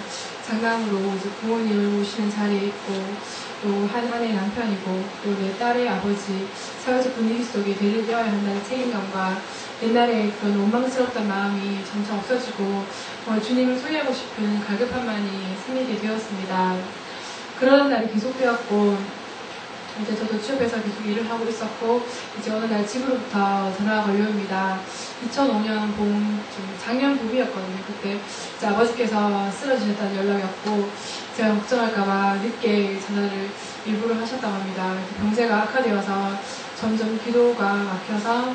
[SPEAKER 5] 장남으로 이제 부모님을 모시는 자리에 있고 또 한 아내의 남편이고 또 내 딸의 아버지 사회적 분위기 속에 대리되어야 한다는 책임감과 옛날에 그런 원망스럽던 마음이 점차 없어지고 주님을 소유하고 싶은 갈급함만이 생기게 되었습니다. 그러던 날이 계속되었고 이제 저도 취업해서 계속 일을 하고 있었고 이제 어느 날 집으로부터 전화가 걸려옵니다. 2005년 작년 봄이었거든요. 그때 이제 아버지께서 쓰러지셨다는 연락이 왔고 제가 걱정할까봐 늦게 전화를 일부러 하셨다고 합니다. 병세가 악화되어서 점점 기도가 막혀서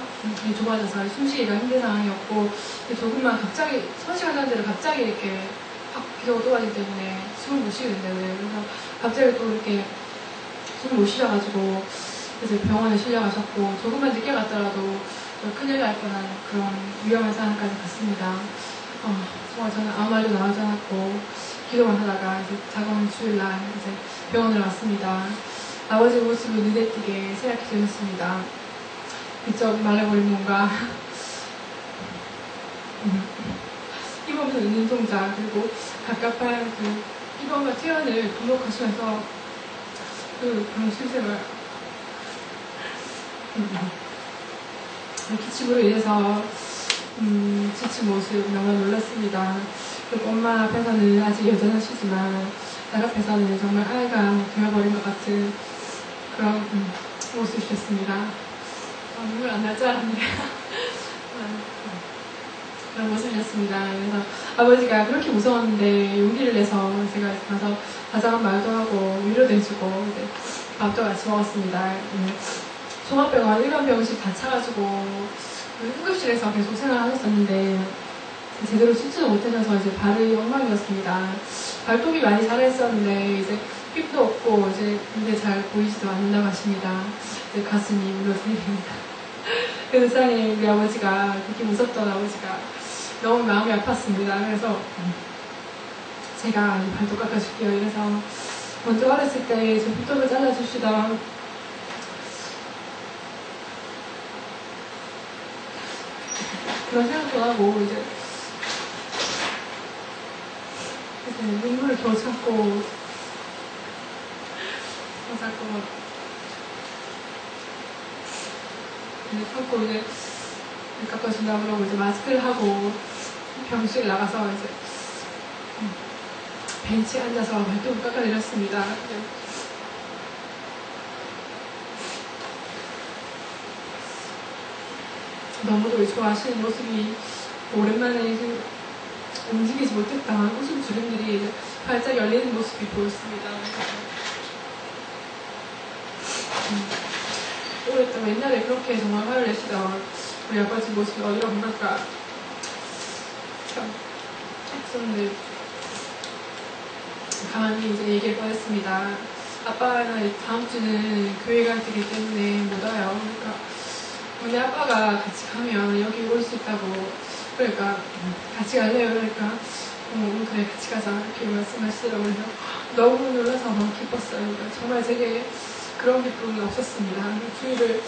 [SPEAKER 5] 좁아져서 숨쉬기가 힘든 상황이었고 조금만 갑자기 선식하는 대로 갑자기 이렇게 확 기도가 좁아지기 때문에 숨을 못 쉬게 된다고요. 그래서 갑자기 또 이렇게 숨을 못 쉬셔가지고 이제 병원에 실려가셨고 조금만 늦게 갔더라도 큰일 날 뻔한 그런 위험한 상황까지 갔습니다. 정말 저는 아무 말도 나오지 않았고 기도만 하다가 이제 다가온 주일날 이제 병원을 왔습니다. 아버지의 모습이 눈에 띄게 새약해졌습니다. 그쪽 말라버린 몸과 입으면서 있는 동작 그리고 갑갑한 그 입원과 퇴원을 반복하시면서 그 병실생활 기침으로 인해서 지친 모습 너무 놀랐습니다. 그리고 엄마 앞에서는 아직 여전하시지만 딸 앞에서는 정말 아이가 되어버린 것 같은 그런 모습이셨습니다. 눈물 안 날 줄 알았는데 그런 모습이었습니다. 그래서 아버지가 그렇게 무서웠는데 용기를 내서 제가 가서 다정한 말도 하고 위로도 해주고 이제 밥도 같이 먹었습니다. 종합병원 일반병실 다 차가지고 응급실에서 계속 생활하셨었는데 제대로 수치도 못하셔서 이제 발이 엉망이었습니다. 발톱이 많이 자라있었는데 이제 힙도 없고 이제 근데 잘 보이지도 않는다고 하십니다. 이제 가슴이 울어들립니다. 그 세상에 우리 아버지가 그렇게 무섭던 아버지가 너무 마음이 아팠습니다. 그래서 제가 발톱 깎아줄게요. 이래서 먼저 어렸을 때 제 빗톱을 잘라주시던 그런 생각도 하고 이제 눈물을 겨우 참고 참고 이제 깎아준다고 그러고 이제 마스크를 하고 병실 나가서 이제 벤치에 앉아서 발톱을 깎아내렸습니다. 너무도 좋아하시는 모습이 오랜만에 움직이지 못했던 웃음 주름들이 활짝 열리는 모습이 보였습니다. 그랬다고 옛날에 그렇게 정말 화를 내시던 우리 아버지 모습이 어디로 간 걸까 참 했었는데 가만히 이제 얘기를 꺼냈습니다. 아빠는 다음 주는 교회 가 되기 때문에 못 와요. 그러니까 우리 아빠가 같이 가면 여기 올 수 있다고. 그러니까 같이 갈래요. 그러니까 그래 같이 가자 이렇게 말씀하시더라고요. 너무 놀라서 너무 기뻤어요. 그러니까 정말 제게 그런 기쁨은 없었습니다. 주일을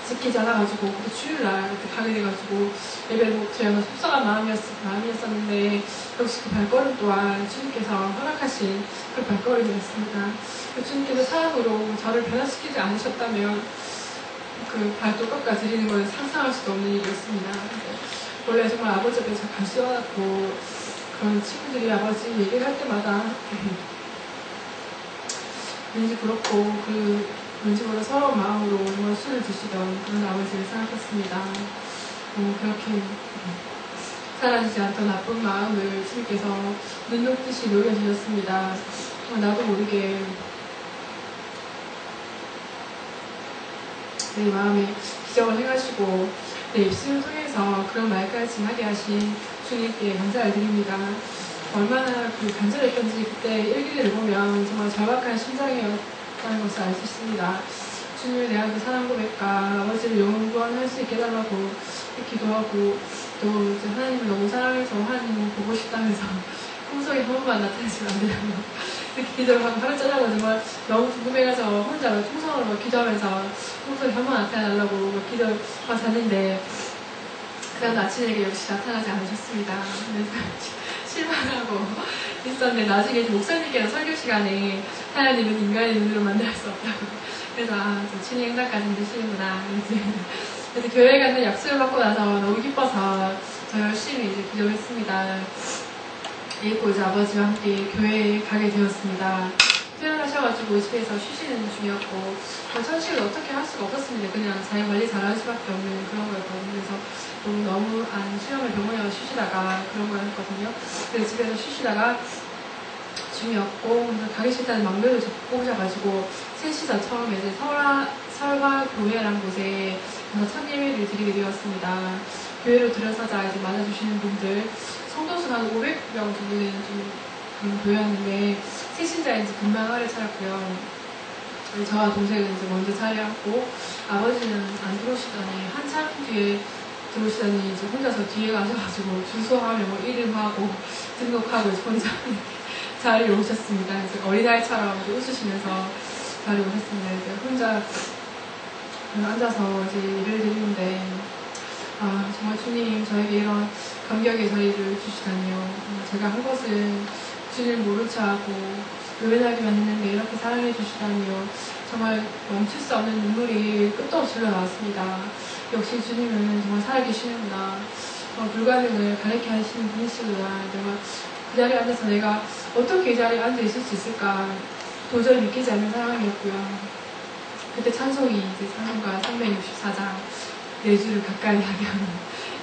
[SPEAKER 5] 지키지 않아가지고 또 주일날 이렇게 가게 돼가지고 예배를 못 드려서 속상한 마음이었었는데 역시 그 발걸음 또한 주님께서 허락하신 그 발걸음이었습니다. 주님께서 사랑으로 저를 변화시키지 않으셨다면 그 발톱깎아 드리는 걸 상상할 수도 없는 일이었습니다. 원래 정말 아버지 앞에서 가시워놨고 그런 친구들이 아버지 얘기를 할 때마다 왠지 그렇고 왠지 모르는 서러운 마음으로 정말 술을 드시던 그런 아버지를 생각했습니다. 그렇게 사라지지 않던 나쁜 마음을 주님께서 눈 녹듯이 녹여주셨습니다. 나도 모르게 내 마음에 기적을 행하시고 내 입술을 통해서 그런 말까지 하게 하신 주님께 감사를 드립니다. 얼마나 간절했던지 그때 일기를 보면 정말 절박한 심장이었다는 것을 알 수 있습니다. 주님을 대한 그 사랑 고백과 아버지를 영원할 수 있게 해달라고 기도하고 또 이제 하나님을 너무 사랑해서 하나님을 보고 싶다면서 꿈속에 한 번만 나타나시면 안 되냐고 이렇게 기도를 하고 하루 짜자고 정말 너무 궁금해가서 혼자 통성으로 기도하면서 꿈속에 한 번 나타나달라고 기도하고 잤는데 그다음 아침에 역시 나타나지 않으셨습니다. 실망하고 있었는데 나중에 목사님께서 설교 시간에 하나님은 인간의 눈으로 만날 수 없다고 그래서 주님 행사까지는 되시는구나. 그래서 교회 가는 약속을 받고 나서 너무 기뻐서 저 열심히 이제 기도했습니다. 그리고 이제 아버지와 함께 교회에 가게 되었습니다. 퇴원하셔가지고 집에서 쉬시는 중이었고 천식을 어떻게 할 수가 없었습니다. 그냥 자기 관리 잘할 수밖에 없는 그런 거였거든요. 그래서 너무 수영을 병원에 가서 쉬시다가 그런 거였거든요. 그래서 집에서 쉬시다가 중이었고 가기 싫다는 망대를 뽑으셔가지고 셋이서 처음에 이제 설화교회라는 곳에 가서 첫 예배를 드리게 되었습니다. 교회로 들어서자 이제 맞아주시는 분들 성도수가 한 500명 정도 되는 좀 교회였는데 새신자인지 금방 화를 차렸고요. 저와 동생은 이제 먼저 자리에 앉고 아버지는 안 들어오시더니 한참 뒤에 들어오시더니 이제 혼자서 뒤에 가셔가지고 주소하며 뭐 이름하고 등록하고 혼자 자리에 오셨습니다. 이제 어린아이처럼 웃으시면서 자리에 오셨습니다. 이제 혼자 앉아서 이제 예배를 드리는데 정말 주님 저에게 이런 감격의 자리를 주시다니요. 제가 한 것은 주님을 모른 척하고 외면하기만 했는데 이렇게 사랑해 주시다니요. 정말 멈출 수 없는 눈물이 끝도 없이 흘러나왔습니다. 역시 주님은 정말 살아계시는구나. 불가능을 가르쳐 하시는 분이시구나. 정말 그 자리에 앉아서 내가 어떻게 이 자리에 앉아 있을 수 있을까 도저히 믿기지 않는 상황이었고요. 그때 찬송이 이제 찬송가 364장 내 주를 가까이 하게 하는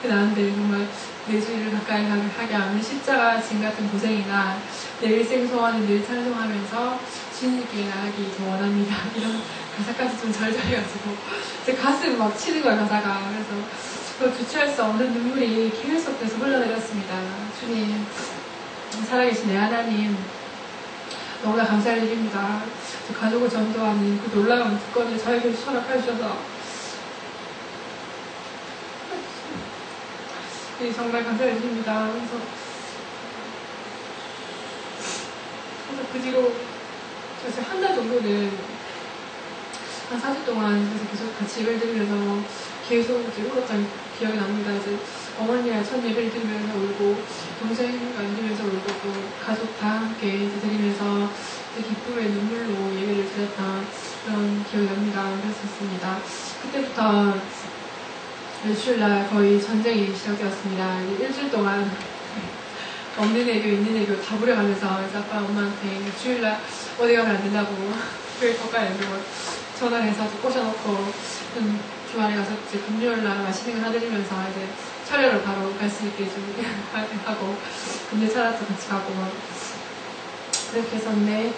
[SPEAKER 5] 나한테 정말 내 주를 가까이 하게 하는 십자가 진 같은 고생이나 내 일생 소원을 늘 찬송하면서 주님께 나가기 더 원합니다. 이런 가사까지 좀 절절해가지고 제 가슴 막 치는 거야 가사가. 그래서 주체할 수 없는 눈물이 계속해서 흘러내렸습니다. 주님 살아계신 내 하나님 너무나 감사를 드립니다. 가족을 전도하는 그 놀라운 특권을 저에게 허락해 주셔서 정말 감사를 드립니다. 그래서 그 뒤로 한 달 정도는 한 4주 동안 그래서 계속 같이 예배를 드리면서 계속 이제 울었던 기억이 납니다. 이제 어머니랑 첫 예배를 드리면서 울고 동생과 드리면서 울고 또 가족 다 함께 이제 드리면서 이제 기쁨의 눈물로 예배를 드렸던 그런 기억이 납니다. 그랬었습니다. 그때부터 일주일날 거의 전쟁이 시작되었습니다. 일주일 동안 없는 애교 있는 애교 다 부려가면서 이제 아빠 엄마한테 주일날 어디 가면 안 된다고 교회 가까이 안 되고 전화를 해서 꼬셔놓고 주말에 가서 이제 금요일날 맛있는 거 사드리면서 이제 차례로 바로 갈 수 있게 좀 하고 금요 차례도 같이 가고 그렇게 했었는데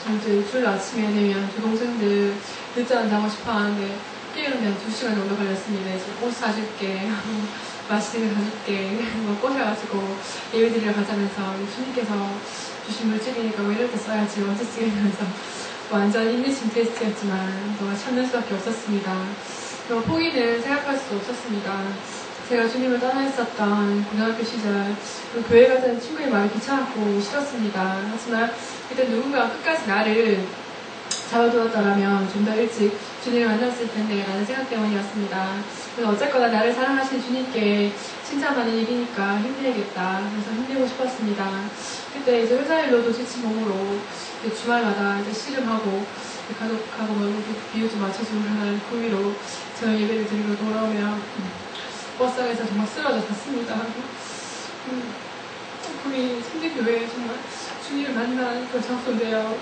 [SPEAKER 5] 저희 주일 아침에 되면 조동생들 늦잠 자고 싶어 하는데 깨우면 2시간 정도 걸렸습니다. 이제 옷 사줄게, 맛있는 거 사줄게, 뭐 꼬셔가지고 예배드리러 가자면서 주님께서 주신 물질이니까 뭐 이럴 때 써야지 언제 쓰겠면서 완전 인내심 테스트였지만 정말 참는 수밖에 없었습니다. 그리고 포기는 생각할 수도 없었습니다. 제가 주님을 떠나 있었던 고등학교 시절 교회 가자는 친구의 마음이 귀찮았고 싫었습니다. 하지만 일단 누군가 끝까지 나를 잡아두었더라면 좀 더 일찍 주님을 만났을 텐데 라는 생각 때문이었습니다. 그래서 어쨌거나 나를 사랑하신 주님께 칭찬받는 일이니까 힘내야겠다. 그래서 힘내고 싶었습니다. 그때 이제 회사 일로도 지친 몸으로 주말마다 이제 씨름하고 가족하고 뭐 비유도 맞춰주고 하는 그 위로 저희 예배를 드리고 돌아오면 버스에서 정말 쓰러져 잤습니다. 우리 성대교회 정말 주님을 만난 그 장소인데요.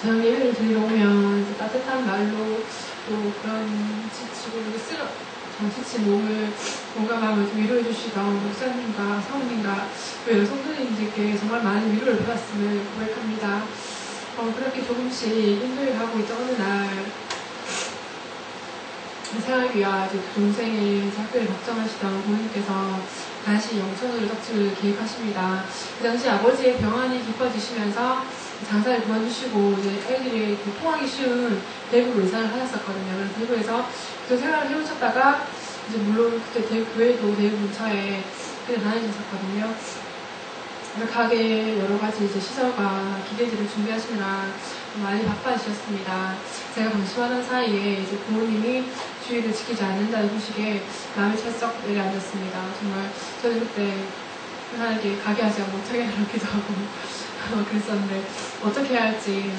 [SPEAKER 5] 저녁 예배를 드리러 오면 이제 따뜻한 말로 또 그런 지치고 정 지친 몸을 몸과 마음을 좀 위로해 주시던 목사님과 사모님과 또 여러 성도님들께 정말 많은 위로를 받았음을 고백합니다. 그렇게 조금씩 인도에 가고 있던 어느 날 생활비와 동생의 학교를 걱정하시던 부모님께서 다시 영천으로 떡집을 계획하십니다. 그 당시 아버지의 병환이 깊어지시면서 장사를 그만두시고 이제 애들이 통하기 쉬운 대구로 이사를 하셨었거든요. 그래서 대구에서 그 생활을 해오셨다가 이제 물론 그때 교회도 대구 근처에 그때 다니셨었거든요. 가게 여러 가지 이제 시설과 기계들을 준비하시느라 많이 바빠지셨습니다. 제가 방심하던 사이에 이제 부모님이 주의를 지키지 않는다는 소식에 마음이 찰썩 내려앉았습니다. 정말 저는 그때 편하게 가게 하지 못하게 하기도 하고 그랬었는데 어떻게 해야 할지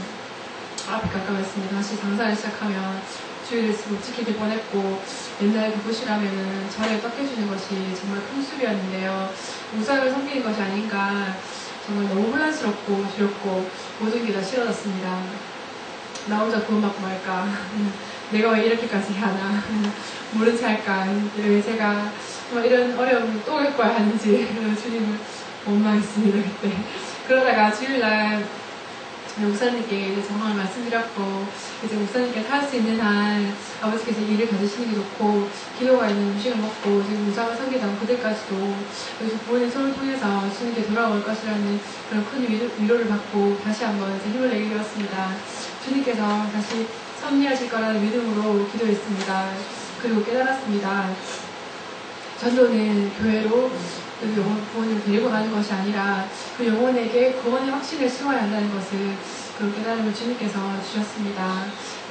[SPEAKER 5] 앞이 깜깜했습니다. 다시 장사를 시작하면 주의를 못 지키길 뻔했고 옛날 그곳이라면 저를 떡해주는 것이 정말 큰 수비였는데요. 우상을 섬기는 것이 아닌가 정말 너무 혼란스럽고 두렵고 모든 게 다 싫어졌습니다. 나 혼자 구원받고 말까 내가 왜 이렇게까지 해야 하나 모른 채 할까 왜 제가 이런 어려움을 또 겪어야 하는지 주님을 원망했습니다. 그때 그러다가 주일날 목사님께 이제 정말 말씀드렸고 이제 목사님께 할 수 있는 한 아버지께서 일을 가지시는 게 좋고 기도가 있는 음식을 먹고 지금 우상을 섬기던 그들까지도 여기서 부모님 손을 통해서 주님께 돌아올 것이라는 그런 큰 위로를 받고 다시 한번 이제 힘을 내게 되었습니다. 주님께서 다시 섭리하실 거라는 믿음으로 기도했습니다. 그리고 깨달았습니다. 전도는 교회로 부모님을 데리고 가는 것이 아니라 그 영혼에게 구원의 확신을 심어야 한다는 것을 그런 깨달음을 주님께서 주셨습니다.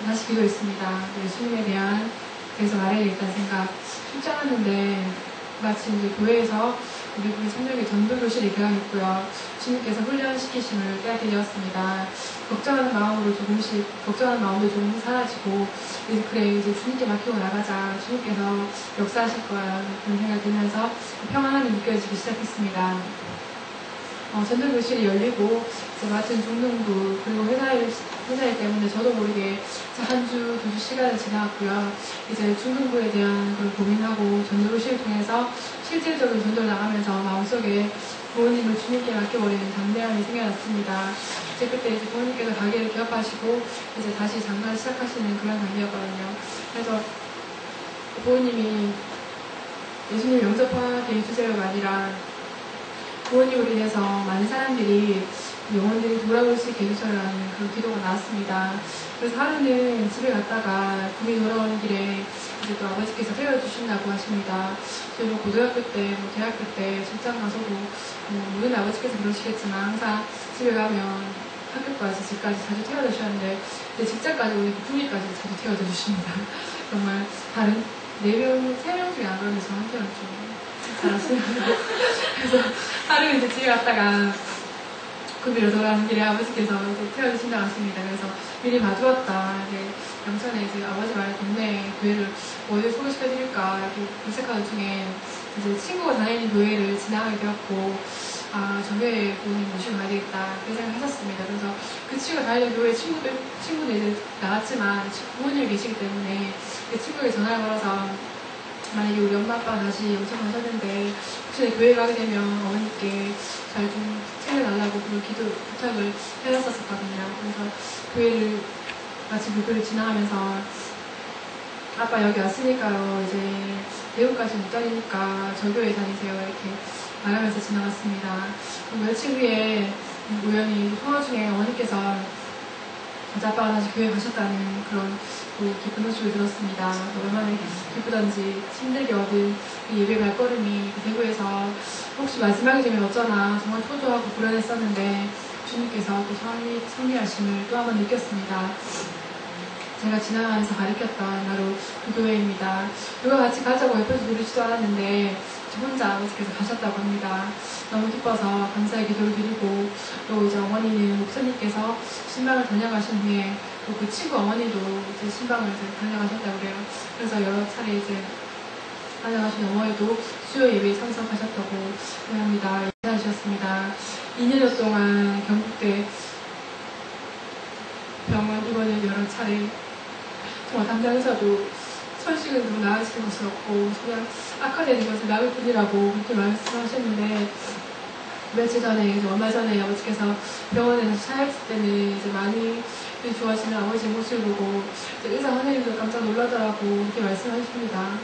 [SPEAKER 5] 다시 기도했습니다. 예수님에 대한 그래서 말해야겠다는 생각 쉽지 않았는데 마치 이제 교회에서 우리 성령의 전도교실을 개강했고요. 주님께서 훈련시키심을 깨닫게 되었습니다. 걱정하는 마음으로 걱정하는 마음도 조금 사라지고 이제 주님께 맡기고 나가자. 주님께서 역사하실 거야. 그런 생각이 들면서 평안함이 느껴지기 시작했습니다. 전도교실이 열리고 이제 맡은 중등부 그리고 회사일 때문에 저도 모르게 한 주, 2주 시간을 지나갔고요. 이제 중등부에 대한 걸 고민하고 전도교실을 통해서 실질적인 전도를 나가면서 마음속에 부모님을 주님께 맡겨버리는 담대함이 생겨났습니다. 이제 그때 이제 부모님께서 가게를 개업하시고 이제 다시 장사를 시작하시는 그런 단계였거든요. 그래서 부모님이 예수님 영접하게 해주세요가 아니라 부모님으로 인해서 많은 사람들이 영혼들이 돌아올 수 있게 해주셔라는 그런 기도가 나왔습니다. 그래서 하루는 집에 갔다가 구미 돌아오는 길에 이제 또 아버지께서 태워주신다고 하십니다. 저희는 고등학교 때, 대학교 때 직장 가서도 모든 아버지께서 그러시겠지만 항상 집에 가면 학교까지, 집까지 자주 태워다 주셨는데 직장까지 오니 구미까지 자주 태워다 주십니다. 정말 다른 3명 중에 안 그러는데 저한테는 좀 잘하시네요. 그래서 하루 이제 집에 갔다가 구미로 돌아오는 길에 아버지께서 태워주신다고 하십니다. 그래서 미리 봐두었다. 영천에 이제 아버지 말에 동네 교회를 어디를 소개시켜드릴까 이렇게 검색하는 중에 이제 친구가 다니는 교회를 지나가게 되었고 저 교회에 부모님 모시고 가야 되겠다 그런 생각을 하셨습니다. 그래서 그 친구가 다니는 교회 친구들 이제 나갔지만 부모님이 계시기 때문에 그 친구에게 전화를 걸어서 만약에 우리 엄마 아빠가 다시 영천 가셨는데 혹시 교회 가게 되면 어머니께 잘 좀 챙겨달라고 그걸 부탁을 해놨었거든요. 그래서 교회를 마치 교회를 지나가면서 아빠 여기 왔으니까요. 이제 대구까지 못 다니니까 저 교회 다니세요. 이렇게 말하면서 지나갔습니다. 며칠 후에 우연히 통화 중에 어머니께서 어제 아빠가 다시 교회 가셨다는 그런 기쁜 소식을 들었습니다. 얼마나 기쁘던지 힘들게 얻은 이 예배 발걸음이 대구에서 혹시 말씀하기 전에 어쩌나 정말 초조하고 불안했었는데 주님께서 또 섭리하심을 또 한 번 느꼈습니다. 제가 지나가면서 가르쳤던 바로 그 교회입니다. 누가 같이 가자고 옆에서 누르지도 않았는데 저 혼자 아버지께서 가셨다고 합니다. 너무 기뻐서 감사의 기도를 드리고 또 이제 어머니는 목사님께서 신방을 다녀가신 후에 또 그 친구 어머니도 이제 신방을 이제 다녀가셨다고 그래요. 그래서 여러 차례 이제 다녀가신 어머니도 수요 예배에 참석하셨다고 합니다. 인사하셨습니다. 2년여 동안 경북대 병원 입원을 여러 차례 정말 담당 의사도 손실은 너무 나아지는 것이 없고 그냥 악화되는 것을 막을 뿐이라고 그렇게 말씀하셨는데 며칠 전에 얼마 전에 아버지께서 병원에서 차였을 때는 이제 많이 좋아하시는 아버지의 모습을 보고 의사 선생님도 깜짝 놀라더라고 그렇게 말씀하십니다.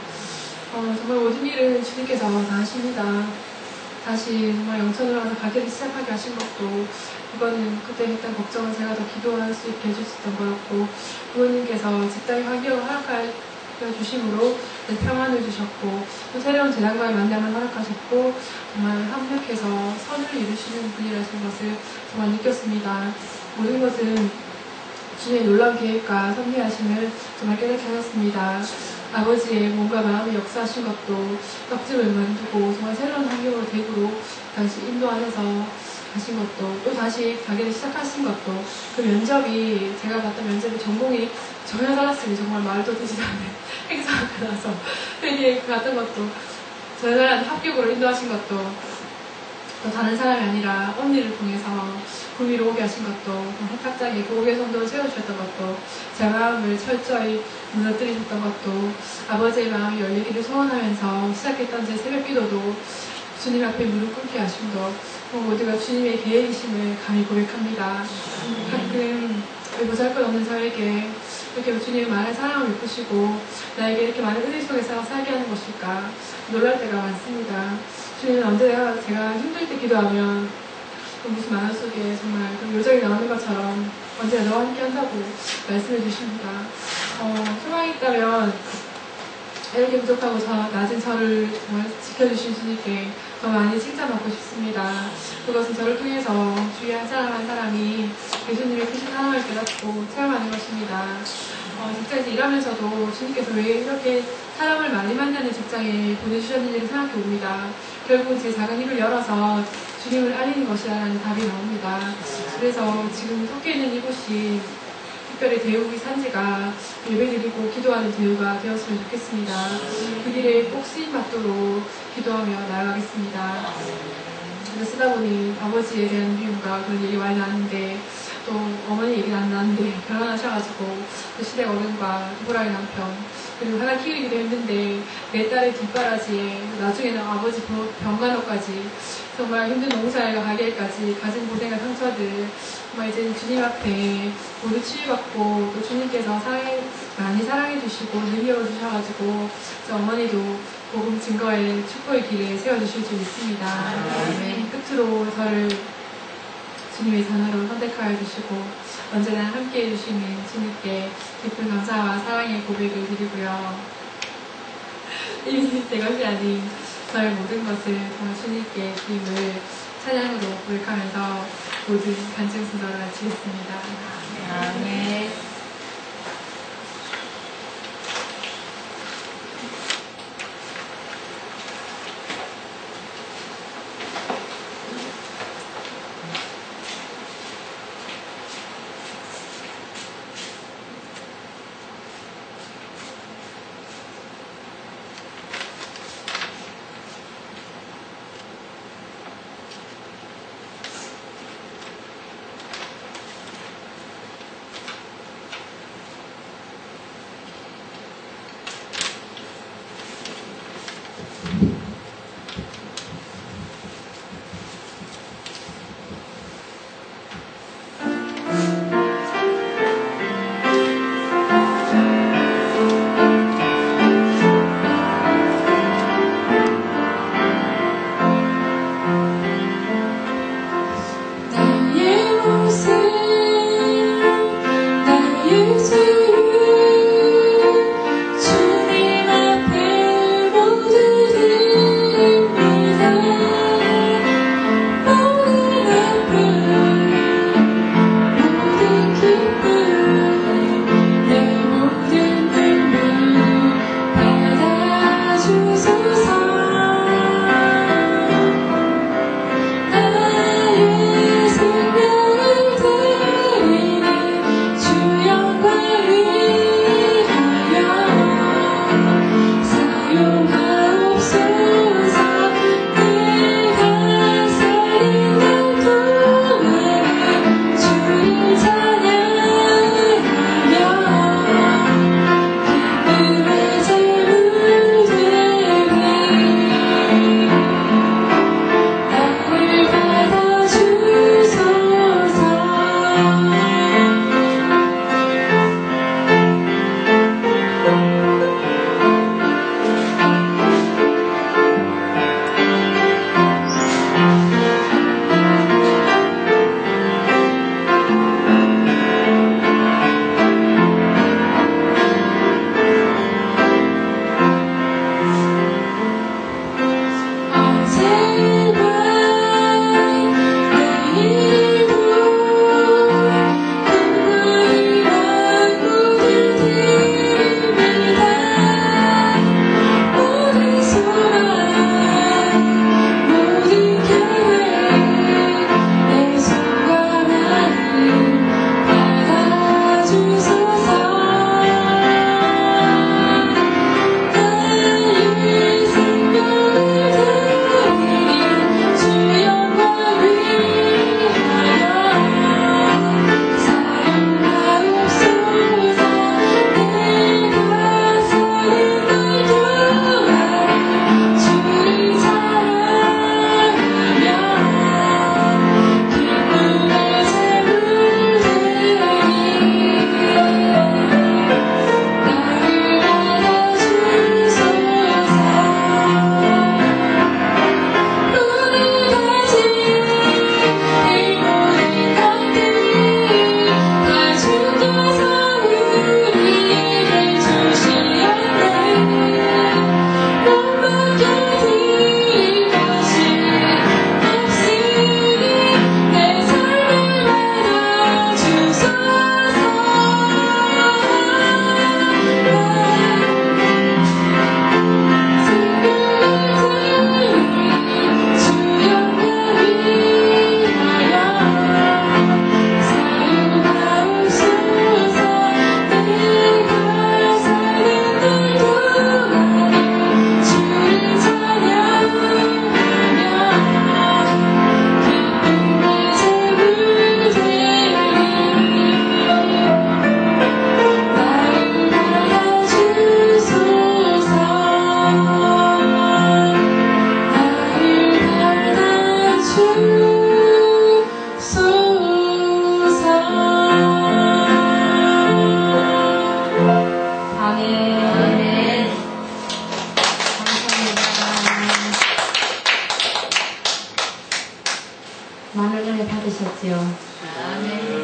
[SPEAKER 5] 정말 모든 일은 주님께서 다 하십니다. 다시 정말 영천으로 가서 가게를 시작하게 하신 것도 그거는 그때 했던 걱정은 제가 더 기도할 수 있게 해주셨던 거였고 부모님께서 직장의 환경을 허락하여 주심으로 평안을 주셨고 또 새로운 재단과의 만남을 허락하셨고 정말 합력해서 선을 이루시는 분이라는 것을 정말 느꼈습니다. 모든 것은 주님의 놀라운 계획과 섭리하심을 정말 깨닫게 하셨습니다. 아버지의 몸과 마음의 역사하신 것도 떡집을 만두고 정말 새로운 환경으로 대구로 다시 인도하셔서 가신 것도 또 다시 가게를 시작하신 것도 그 면접이 제가 봤던 면접이 전공이 전혀 달랐으니 정말 말도 되지 않는 행사가 나서 되게 갔던 것도 전혀 다른 합격으로 인도하신 것도 또 다른 사람이 아니라 언니를 통해서 구미로 오게 하신 것도 해탁장에 고개 성도를 세워주셨던 것도 제 마음을 철저히 무너뜨리셨던 것도 아버지의 마음이 열리기를 소원하면서 시작했던 제 새벽 기도도 주님 앞에 무릎 꿇게 하심도 모두가 주님의 계획이심을 감히 고백합니다. 가끔 보잘것없는 저에게 이렇게 주님의 많은 사랑을 베푸시고 나에게 이렇게 많은 은혜 속에서 살게 하는 것일까 놀랄 때가 많습니다. 주님은 언제나 제가 힘들 때 기도하면 무슨 만화 속에 정말 요정이 나오는 것처럼 언제나 너와 함께 한다고 말씀해 주십니다. 소망이 있다면 이렇게 부족하고 낮은 저를 정말 지켜주신 주님께 더 많이 칭찬받고 싶습니다. 그것은 저를 통해서 주위에 한 사람 한 사람이 예수님의 크신 사랑을 깨닫고 체험하는 것입니다. 직장에서 일하면서도 주님께서 왜 이렇게 사람을 많이 만나는 직장에 보내주셨는지를 생각해 봅니다. 결국은 제 작은 입을 열어서 주님을 알리는 것이라는 답이 나옵니다. 그래서 지금 속해 있는 이곳이 특별히 대우의 산지가 예배드리고 기도하는 대우가 되었으면 좋겠습니다. 그 길에 꼭 쓰임받도록 기도하며 나아가겠습니다. 쓰다 보니 아버지에 대한 미움과 그런 얘기 많이 나왔는데 또 어머니 얘기는 안 나왔는데 결혼하셔가지고 그 시댁 어른과 호랑이 남편 그리고 하나 키우기도 힘든데 내 딸의 뒷바라지에 나중에는 아버지 병간호까지 정말 힘든 농사일과 가게까지 가진 고생과 상처들 정말 이제 주님 앞에 모두 치유받고 또 주님께서 많이 사랑해 주시고 능력을 주셔가지고 어머니도 복음 증거의 축복의 길에 세워주실 줄 믿습니다. 네, 끝으로 저를 주님의 자녀로 선택하여 주시고 언제나 함께해 주시는 주님께 깊은 감사와 사랑의 고백을 드리고요. 이미 제 것이 아닌 저의 모든 것을 정말 주님께 드림을 찬양으로 고백하면서 모든 간증 순서를 마치겠습니다.
[SPEAKER 2] 아멘. 주셨지요.
[SPEAKER 4] 아멘.